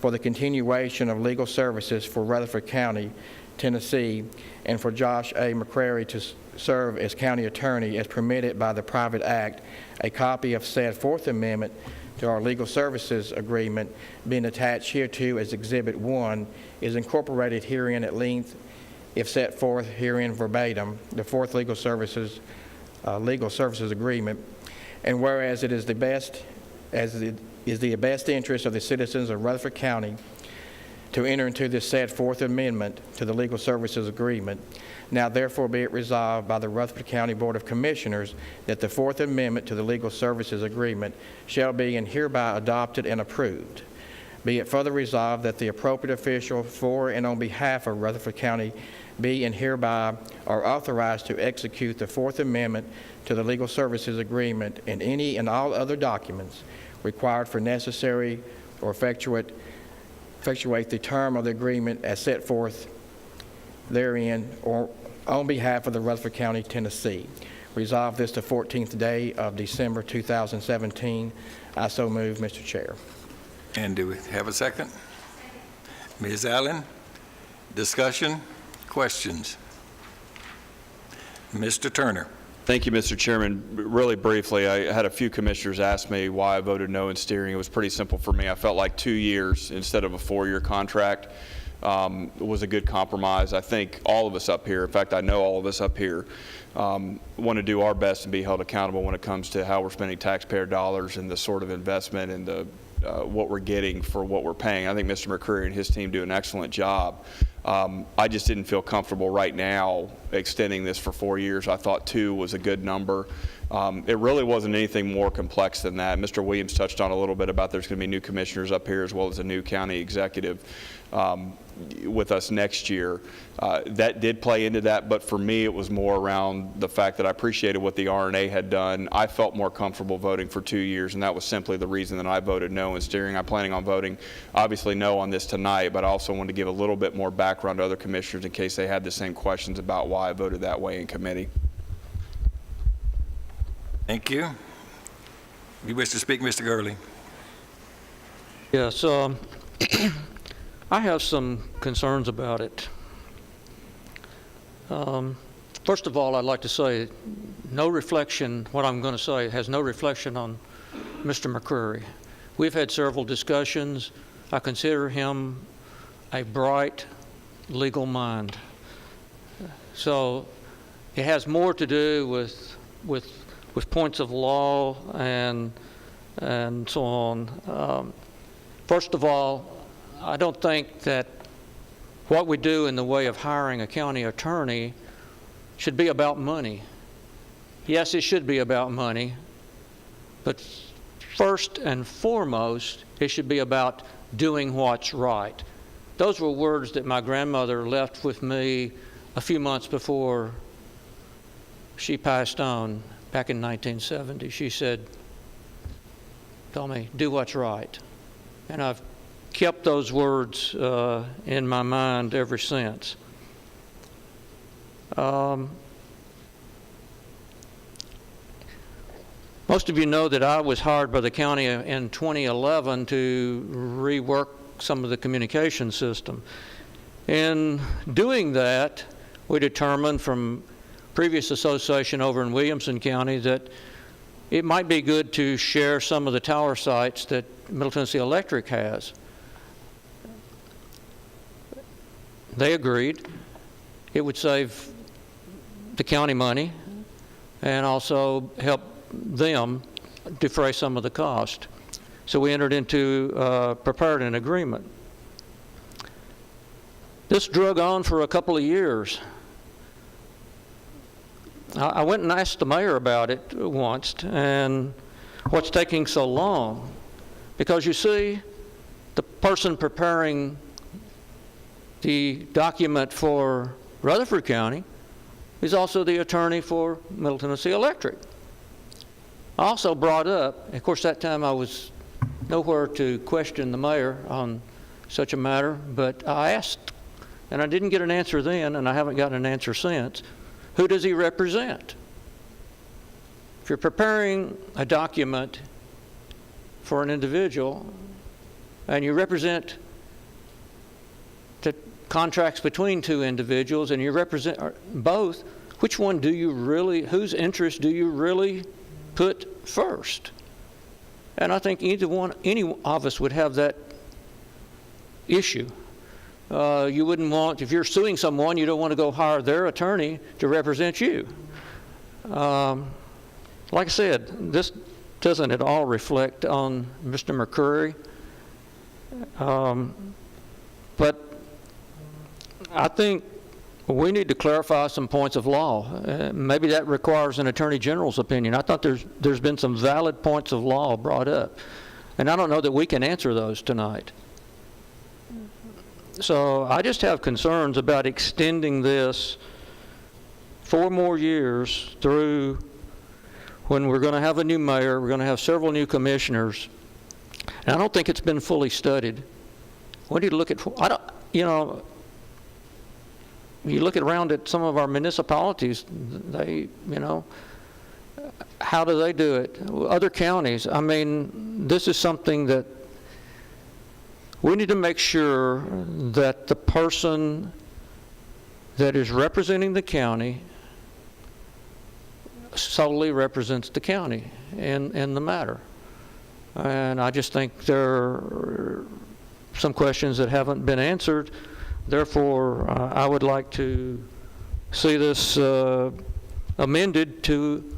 for the continuation of legal services for Rutherford County, Tennessee, and for Josh A. McCrary to serve as county attorney as permitted by the private act, a copy of said Fourth Amendment to our Legal Services Agreement being attached hereto as Exhibit 1 is incorporated herein at length if set forth herein verbatim, the Fourth Legal Services Agreement. And whereas it is the best interest of the citizens of Rutherford County to enter into this said Fourth Amendment to the Legal Services Agreement, now therefore be it resolved by the Rutherford County Board of Commissioners that the Fourth Amendment to the Legal Services Agreement shall be and hereby adopted and approved. Be it further resolved that the appropriate official for and on behalf of Rutherford County be and hereby are authorized to execute the Fourth Amendment to the Legal Services Agreement and any and all other documents required for necessary or effectuate the term of the agreement as set forth therein or on behalf of the Rutherford County, Tennessee. Resolve this the 14th day of December 2017. I so move, Mr. Chair. And do we have a second? Ms. Allen, discussion, questions? Mr. Turner. Thank you, Mr. Chairman. Really briefly, I had a few commissioners ask me why I voted no in steering. It was pretty simple for me. I felt like 2 years instead of a 4-year contract was a good compromise. I think all of us up here, in fact, I know all of us up here, want to do our best and be held accountable when it comes to how we're spending taxpayer dollars and the sort of investment and the what we're getting for what we're paying. I think Mr. McCreary and his team do an excellent job. I just didn't feel comfortable right now extending this for 4 years. I thought 2 was a good number. It really wasn't anything more complex than that. Mr. Williams touched on a little bit about there's going to be new commissioners up here as well as a new county executive with us next year. That did play into that, but for me it was more around the fact that I appreciated what the RNA had done. I felt more comfortable voting for 2 years, and that was simply the reason that I voted no in steering. I'm planning on voting obviously no on this tonight, but I also wanted to give a little bit more background to other commissioners in case they had the same questions about why I voted that way in committee. Thank you. You wish to speak, Mr. Gurley? Yes, I have some concerns about it. First of all, I'd like to say no reflection, what I'm going to say has no reflection on Mr. McCreary. We've had several discussions. I consider him a bright legal mind. So it has more to do with points of law and so on. First of all, I don't think that what we do in the way of hiring a county attorney should be about money. Yes, it should be about money, but first and foremost, it should be about doing what's right. Those were words that my grandmother left with me a few months before she passed on back in 1970. She said, "Tell me, do what's right." And I've kept those words in my mind ever since. Most of you know that I was hired by the county in 2011 to rework some of the communication system. In doing that, we determined from previous association over in Williamson County that it might be good to share some of the tower sites that Middle Tennessee Electric has. They agreed. It would save the county money and also help them defray some of the cost. So we entered into, prepared an agreement. This drug on for a couple of years. I went and asked the mayor about it once, and what's taking so long? Because you see, the person preparing the document for Rutherford County is also the attorney for Middle Tennessee Electric. I also brought up, of course that time I was nowhere to question the mayor on such a matter, but I asked, and I didn't get an answer then, and I haven't gotten an answer since, who does he represent? If you're preparing a document for an individual and you represent the contracts between two individuals and you represent both, which one do you really, whose interest do you really put first? And I think any of us would have that issue. You wouldn't want, if you're suing someone, you don't want to go hire their attorney to represent you. Like I said, this doesn't at all reflect on Mr. McCreary. But I think we need to clarify some points of law. Maybe that requires an Attorney General's opinion. I thought there's been some valid points of law brought up. And I don't know that we can answer those tonight. So I just have concerns about extending this 4 more years through when we're going to have a new mayor, we're going to have several new commissioners. And I don't think it's been fully studied. We need to look at, you look around at some of our municipalities, they, how do they do it? Other counties, I mean, this is something that we need to make sure that the person that is representing the county solely represents the county in the matter. And I just think there are some questions that haven't been answered. Therefore, I would like to see this amended to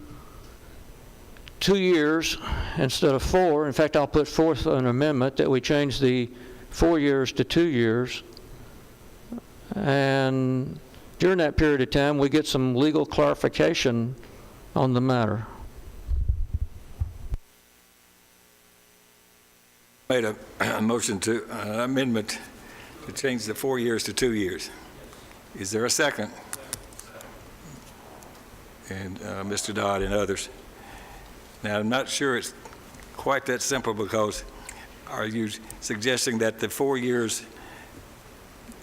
2 years instead of 4. In fact, I'll put forth an amendment that we change the 4 years to 2 years. And during that period of time, we get some legal clarification on the matter. Made a motion to amendment to change the 4 years to 2 years. Is there a second? And Mr. Dodd and others. Now, I'm not sure it's quite that simple, because are you suggesting that the 4 years,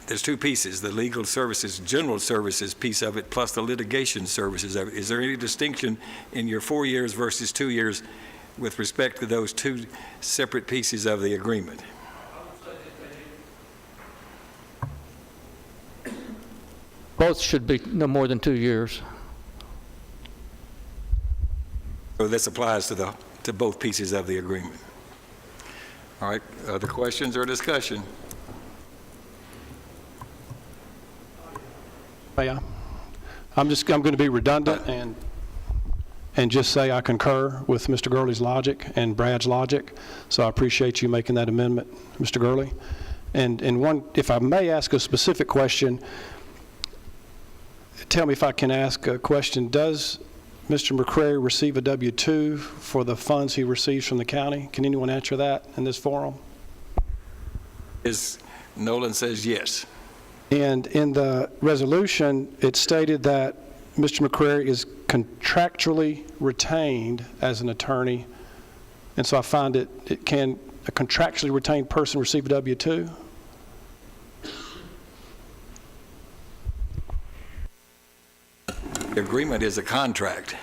there's 2 pieces, the legal services, general services piece of it, plus the litigation services of it. Is there any distinction in your 4 years versus 2 years with respect to those 2 separate pieces of the agreement? Both should be no more than 2 years. So this applies to both pieces of the agreement. All right, other questions or discussion? Mayor, I'm going to be redundant and just say I concur with Mr. Gurley's logic and Brad's logic. So I appreciate you making that amendment, Mr. Gurley. And one, if I may ask a specific question, tell me if I can ask a question. Does Mr. McCrary receive a W-2 for the funds he receives from the county? Can anyone answer that in this forum? Nolan says yes. And in the resolution, it stated that Mr. McCrary is contractually retained as an attorney. And so I find can a contractually retained person receive a W-2? The agreement is a contract.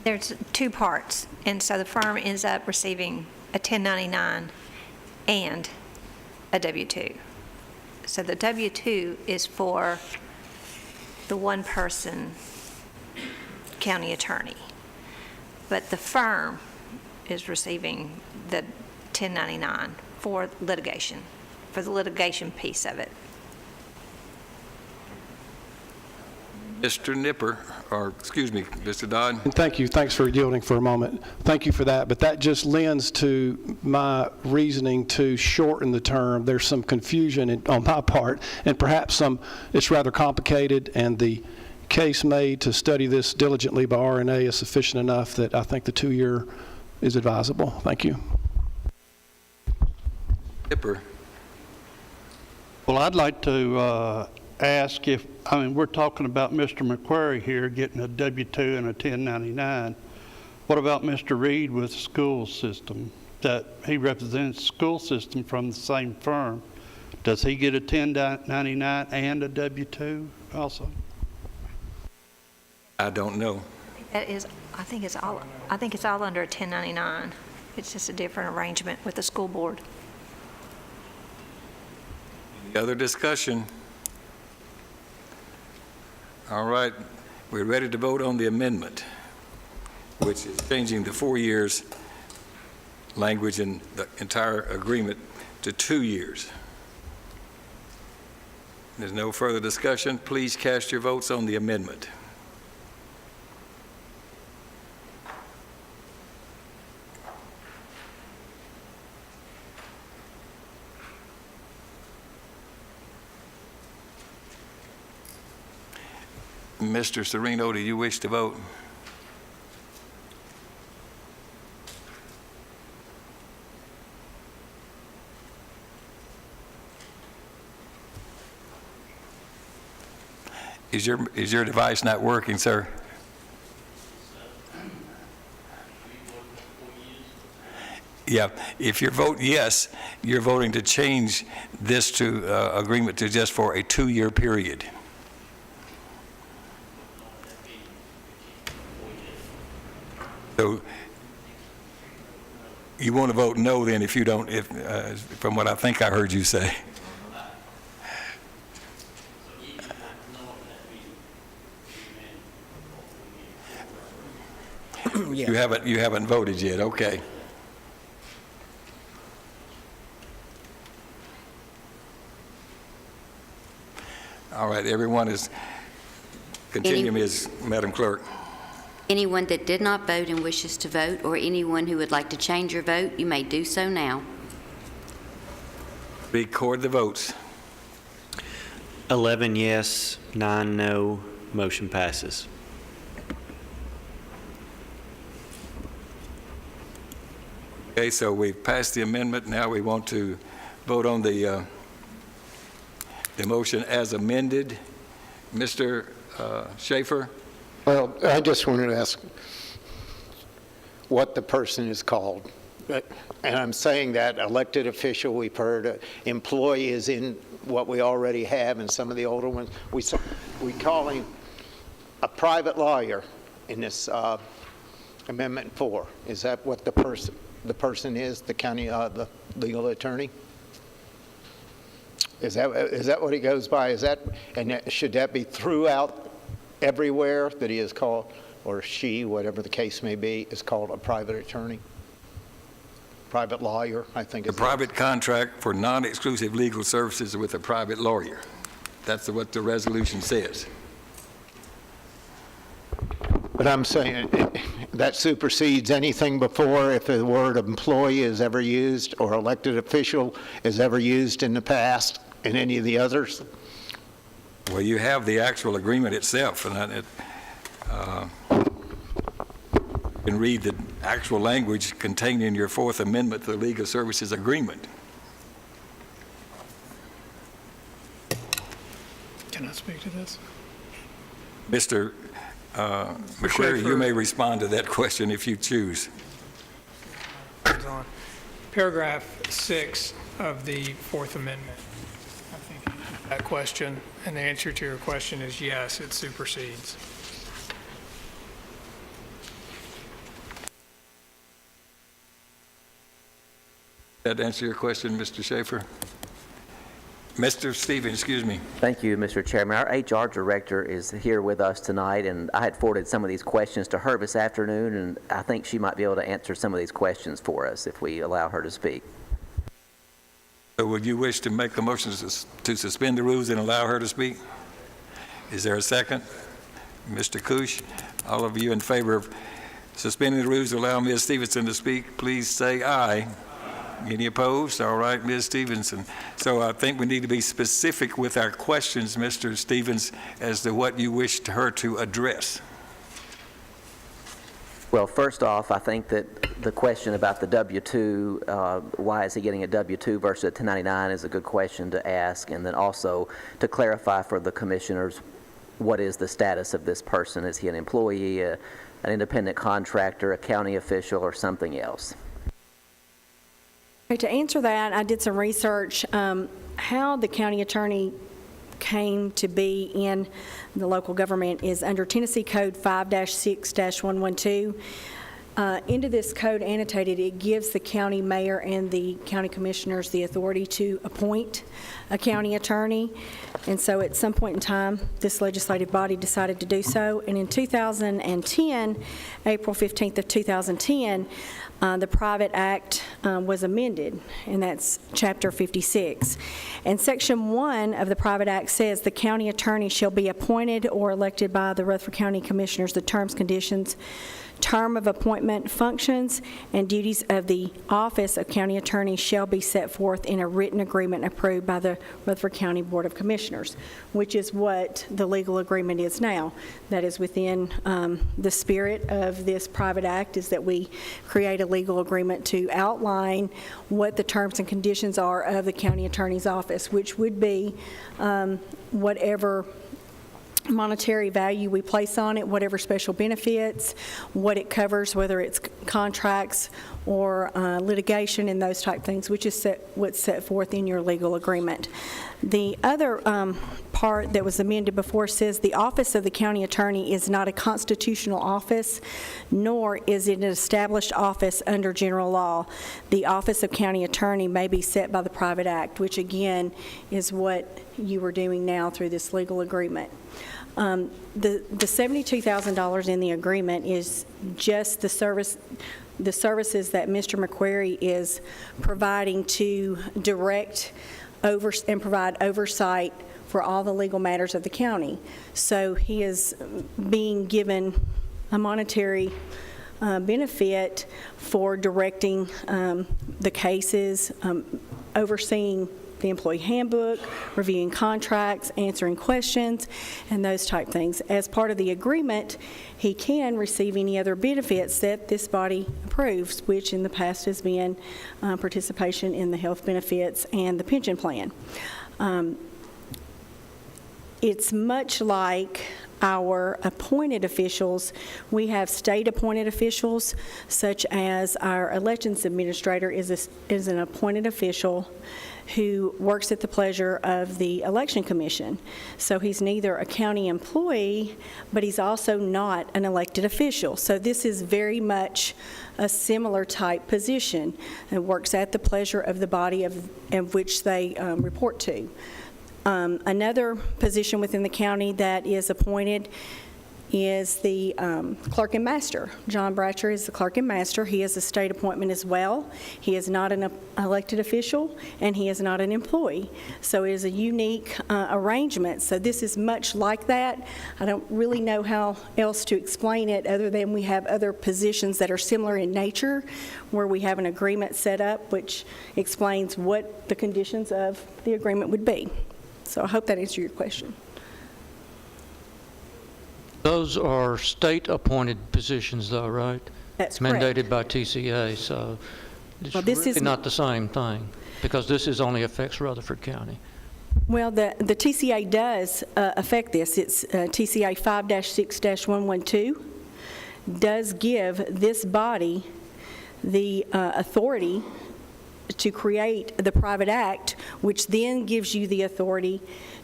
There's two parts, and so the firm ends up receiving a 1099 and a W-2. So the W-2 is for the one-person county attorney, but the firm is receiving the 1099 for litigation, for the litigation piece of it. Mr. Nipper, or excuse me, Mr. Dodd. And thank you. Thanks for yielding for a moment. Thank you for that. But that just lends to my reasoning to shorten the term. There's some confusion on my part, and perhaps it's rather complicated, and the case made to study this diligently by RNA is sufficient enough that I think the 2-year is advisable. Thank you. Nipper. Well, I'd like to ask we're talking about Mr. McCrary here getting a W-2 and a 1099. What about Mr. Reed with the school system? That he represents the school system from the same firm. Does he get a 1099 and a W-2 also? I don't know. That is, I think it's all under a 1099. It's just a different arrangement with the school board. Any other discussion? All right, we're ready to vote on the amendment, which is changing the 4 years language in the entire agreement to 2 years. There's no further discussion. Please cast your votes on the amendment. Mr. Sereno, do you wish to vote? Is your device not working, sir? Yeah, if you vote yes, you're voting to change this to agreement to just for a 2-year period. So you want to vote no then if you don't, from what I think I heard you say. You haven't voted yet, okay. All right, everyone is, continue, Ms. Madam Clerk. Anyone that did not vote and wishes to vote, or anyone who would like to change your vote, you may do so now. Record the votes. 11 yes, 9 no, motion passes. Okay, so we've passed the amendment. Now we want to vote on the motion as amended. Mr. Schaefer? Well, I just wanted to ask what the person is called. And I'm saying that elected official, we've heard, employee is in what we already have, and some of the older ones. We call him a private lawyer in this Amendment 4. Is that what the person is, the county, the legal attorney? Is that what he goes by? And should that be throughout everywhere that he is called, or she, whatever the case may be, is called a private attorney? Private lawyer, I think. A private contract for non-exclusive legal services with a private lawyer. That's what the resolution says. But I'm saying that supersedes anything before if the word employee is ever used or elected official is ever used in the past in any of the others? Well, you have the actual agreement itself, and you can read the actual language contained in your Fourth Amendment to the Legal Services Agreement. Can I speak to this? Mr. McQuarrie, you may respond to that question if you choose. Paragraph 6 of the Fourth Amendment. I think that question, and the answer to your question is yes, it supersedes. That answer your question, Mr. Schaefer? Mr. Stevens, excuse me. Thank you, Mr. Chairman. Our HR director is here with us tonight, and I had forwarded some of these questions to her this afternoon, and I think she might be able to answer some of these questions for us if we allow her to speak. So would you wish to make a motion to suspend the rules and allow her to speak? Is there a second? Mr. Kush, all of you in favor of suspending the rules to allow Ms. Stevenson to speak, please say aye. Any opposed? All right, Ms. Stevenson. So I think we need to be specific with our questions, Mr. Stevens, as to what you wish her to address. Well, first off, I think that the question about the W-2, why is he getting a W-2 versus a 1099 is a good question to ask, and then also to clarify for the commissioners what is the status of this person. Is he an employee, an independent contractor, a county official, or something else? To answer that, I did some research how the county attorney came to be in the local government is under Tennessee Code 5-6-112. Into this code annotated, it gives the county mayor and the county commissioners the authority to appoint a county attorney. And so at some point in time, this legislative body decided to do so. And in 2010, April 15th of 2010, the Private Act was amended, and that's Chapter 56. And Section 1 of the Private Act says the county attorney shall be appointed or elected by the Rutherford County Commissioners. The terms, conditions, term of appointment, functions, and duties of the office of county attorney shall be set forth in a written agreement approved by the Rutherford County Board of Commissioners, which is what the legal agreement is now. That is within the spirit of this private act, is that we create a legal agreement to outline what the terms and conditions are of the county attorney's office, which would be whatever monetary value we place on it, whatever special benefits, what it covers, whether it's contracts or litigation and those type things, which is what's set forth in your legal agreement. The other part that was amended before says the office of the county attorney is not a constitutional office, nor is it an established office under general law. The office of county attorney may be set by the private act, which again is what you are doing now through this legal agreement. The $72,000 in the agreement is just the services that Mr. McQuarrie is providing to direct and provide oversight for all the legal matters of the county. So he is being given a monetary benefit for directing the cases, overseeing the employee handbook, reviewing contracts, answering questions, and those type things. As part of the agreement, he can receive any other benefits that this body approves, which in the past has been participation in the health benefits and the pension plan. It's much like our appointed officials. We have state-appointed officials, such as our elections administrator is an appointed official who works at the pleasure of the Election Commission. So he's neither a county employee, but he's also not an elected official. So this is very much a similar type position and works at the pleasure of the body of which they report to. Another position within the county that is appointed is the clerk and master. John Bratcher is the clerk and master. He is a state appointment as well. He is not an elected official, and he is not an employee. So it is a unique arrangement. So this is much like that. I don't really know how else to explain it other than we have other positions that are similar in nature where we have an agreement set up which explains what the conditions of the agreement would be. So I hope that answered your question. Those are state-appointed positions, though, right? That's correct. Mandated by TCA, so it's Well, this really is not the same thing, because this is only affects Rutherford County. Well, the TCA does affect this. It's TCA 5-6-112 does give this body the authority to create the private act, which then gives you the authority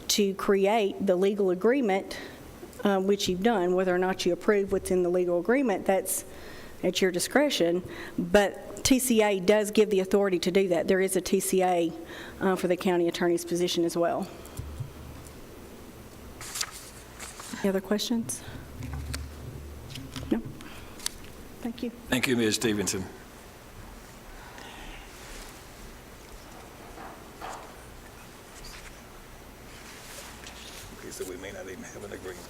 to create the legal agreement, which you've done. Whether or not you approve what's in the legal agreement, that's at your discretion. But TCA does give the authority to do that. There is a TCA for the county attorney's position as well. Any other questions? No? Thank you. Thank you, Ms. Stevenson. Okay, so we may not even have an agreement.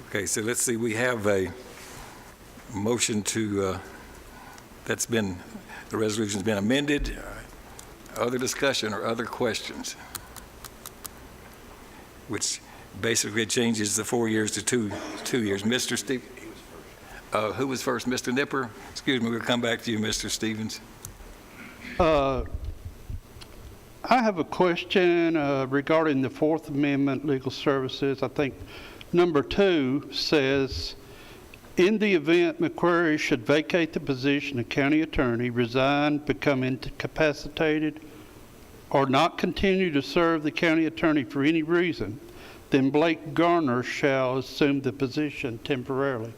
Okay, so let's see, we have a motion to, the resolution's been amended. Other discussion or other questions? Which basically changes the 4 years to two years. Mr. Steve, who was first? Mr. Nipper? Excuse me, we'll come back to you, Mr. Stevens. I have a question regarding the Fourth Amendment legal services. I think number 2 says, in the event McQuarrie should vacate the position of county attorney, resign, become incapacitated, or not continue to serve the county attorney for any reason, then Blake Garner shall assume the position temporarily.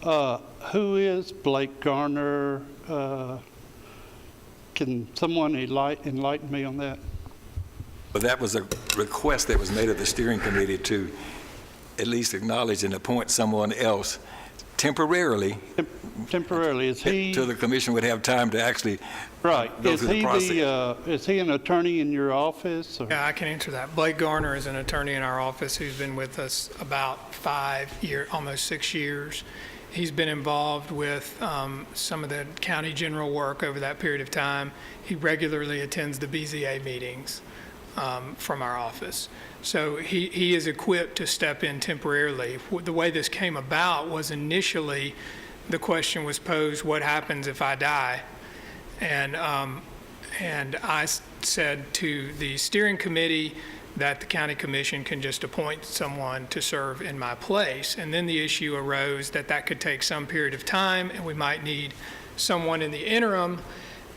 Who is Blake Garner? Can someone enlighten me on that? But that was a request that was made of the steering committee to at least acknowledge and appoint someone else temporarily. Temporarily, is he? So the commission would have time to actually Right. go through the process. Is he an attorney in your office? Or? Yeah, I can answer that. Blake Garner is an attorney in our office who's been with us about 5 years, almost 6 years. He's been involved with some of the county general work over that period of time. He regularly attends the BZA meetings from our office. So he is equipped to step in temporarily. The way this came about was initially the question was posed, what happens if I die? And I said to the steering committee that the county commission can just appoint someone to serve in my place. And then the issue arose that could take some period of time and we might need someone in the interim.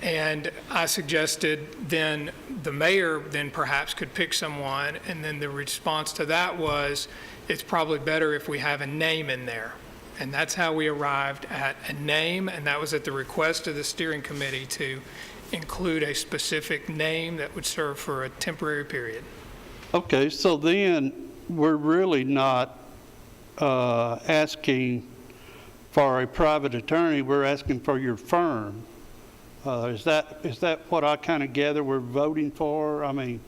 And I suggested then the mayor then perhaps could pick someone, and then the response to that was, it's probably better if we have a name in there. And that's how we arrived at a name, and that was at the request of the steering committee to include a specific name that would serve for a temporary period. Okay, so then we're really not asking for a private attorney, we're asking for your firm. Is that what I kind of gather we're voting for? I mean,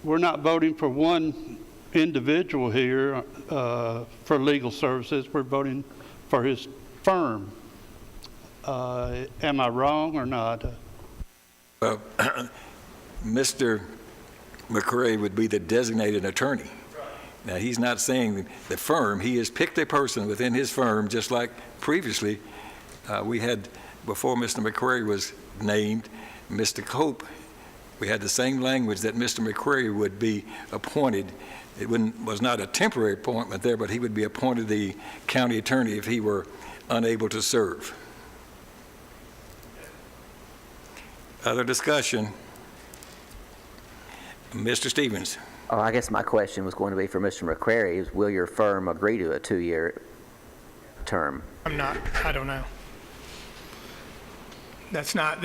we're not voting for one individual here for legal services. We're voting for his firm. Am I wrong or not? Well, Mr. McQuarrie would be the designated attorney. Now, he's not saying the firm. He has picked a person within his firm, just like previously we had. Before Mr. McQuarrie was named, Mr. Cope, we had the same language that Mr. McQuarrie would be appointed. It was not a temporary appointment there, but he would be appointed the county attorney if he were unable to serve. Other discussion? Mr. Stevens. Oh, I guess my question was going to be for Mr. McQuarrie, is will your firm agree to a 2-year term? I don't know. That's not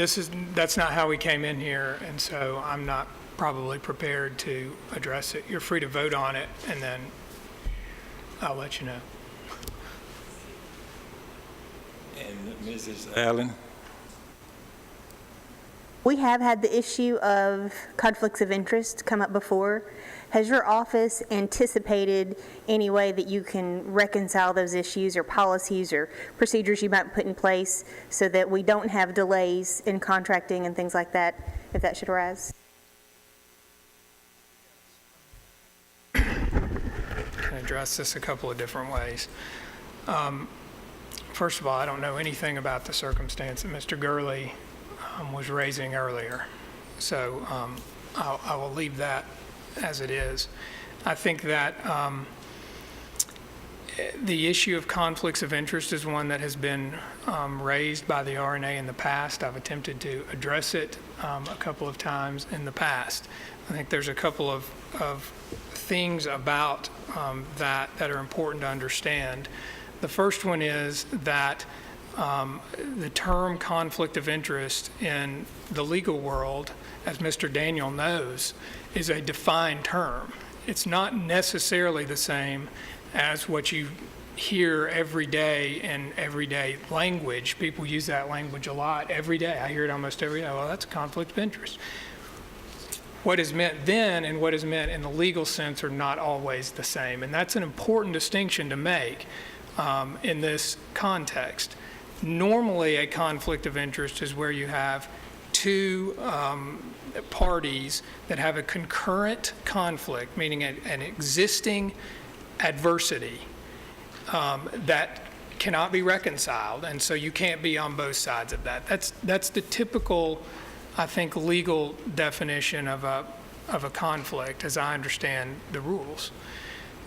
how we came in here, and so I'm not probably prepared to address it. You're free to vote on it, and then I'll let you know. And Mrs. Allen? We have had the issue of conflicts of interest come up before. Has your office anticipated any way that you can reconcile those issues or policies or procedures you might put in place so that we don't have delays in contracting and things like that, if that should arise? I can address this a couple of different ways. First of all, I don't know anything about the circumstance that Mr. Gurley was raising earlier, so I will leave that as it is. I think that the issue of conflicts of interest is one that has been raised by the RNA in the past. I've attempted to address it a couple of times in the past. I think there's a couple of things about that are important to understand. The first one is that the term conflict of interest in the legal world, as Mr. Daniel knows, is a defined term. It's not necessarily the same as what you hear every day in everyday language. People use that language a lot every day. I hear it almost every day. Well, that's a conflict of interest. What is meant then and what is meant in the legal sense are not always the same. And that's an important distinction to make in this context. Normally, a conflict of interest is where you have two parties that have a concurrent conflict, meaning an existing adversity that cannot be reconciled, and so you can't be on both sides of that. That's the typical, I think, legal definition of a conflict, as I understand the rules.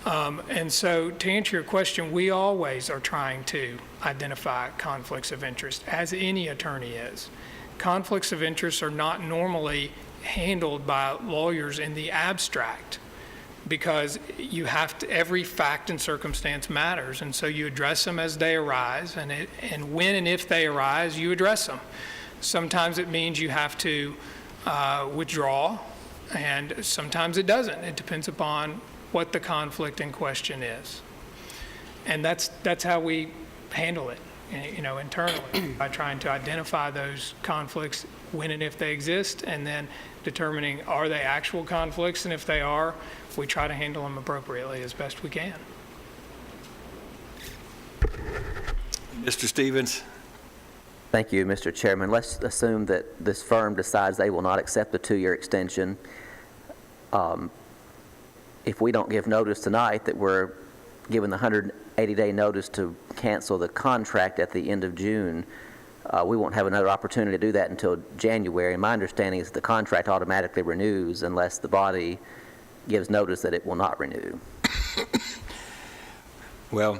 And so to answer your question, we always are trying to identify conflicts of interest, as any attorney is. Conflicts of interest are not normally handled by lawyers in the abstract because you have to, every fact and circumstance matters, and so you address them as they arise, and when and if they arise, you address them. Sometimes it means you have to withdraw, and sometimes it doesn't. It depends upon what the conflict in question is. And that's how we handle it, internally, by trying to identify those conflicts when and if they exist, and then determining are they actual conflicts, and if they are, we try to handle them appropriately as best we can. Mr. Stevens? Thank you, Mr. Chairman. Let's assume that this firm decides they will not accept the 2-year extension. If we don't give notice tonight that we're given the 180-day notice to cancel the contract at the end of June, we won't have another opportunity to do that until January. My understanding is that the contract automatically renews unless the body gives notice that it will not renew. Well,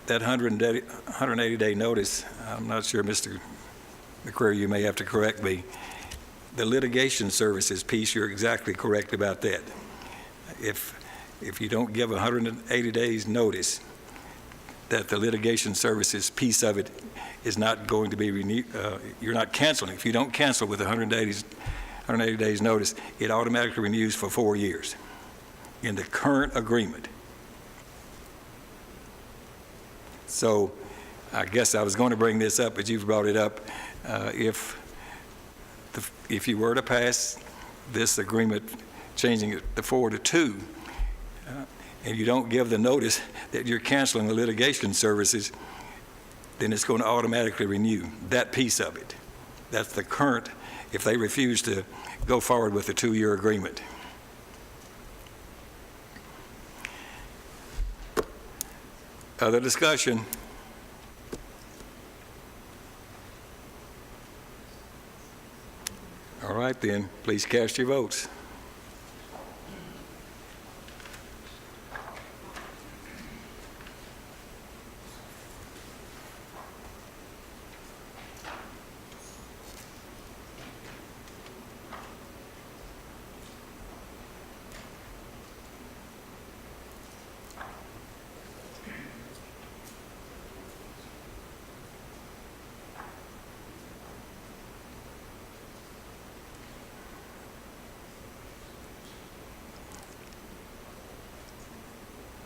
that 180-day notice, I'm not sure, Mr. McCreary, you may have to correct me. The litigation services piece, you're exactly correct about that. If you don't give 180 days notice that the litigation services piece of it is not going to be renewed, you're not canceling. If you don't cancel with 180 days notice, it automatically renews for 4 years in the current agreement. So I guess I was going to bring this up, but you've brought it up. If you were to pass this agreement, changing it to 4 to 2, and you don't give the notice that you're canceling the litigation services, then it's going to automatically renew that piece of it. That's the current, if they refuse to go forward with the 2-year agreement. Other discussion? All right then, please cast your votes.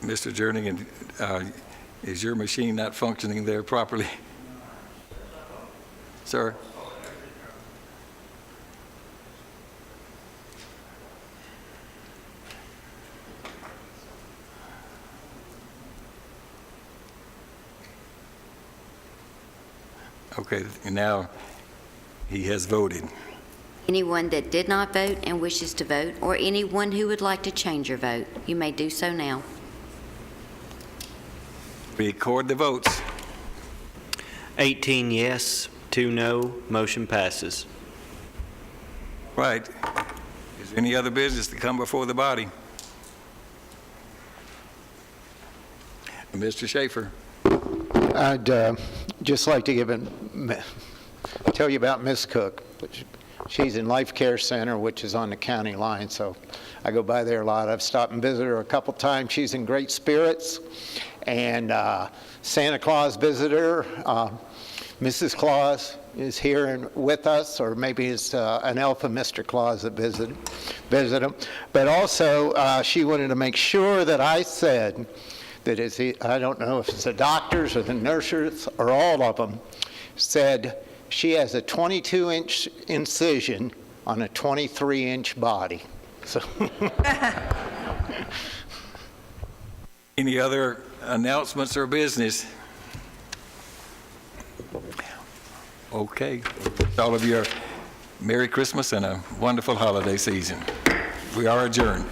Mr. Jernigan, is your machine not functioning there properly? Sir? Okay, and now he has voted. Anyone that did not vote and wishes to vote, or anyone who would like to change your vote, you may do so now. Record the votes. 18 yes, 2 no, motion passes. Right. Is there any other business to come before the body? Mr. Schaefer. I'd just like to tell you about Miss Cook. She's in Life Care Center, which is on the county line, so I go by there a lot. I've stopped and visited her a couple times. She's in great spirits. And Santa Claus visited her. Mrs. Claus is here with us, or maybe it's an elf of Mr. Claus that visited him. But also, she wanted to make sure that I said that I don't know if it's the doctors or the nurses or all of them, said she has a 22-inch incision on a 23-inch body. So. Any other announcements or business? Okay. All of you, Merry Christmas and a wonderful holiday season. We are adjourned.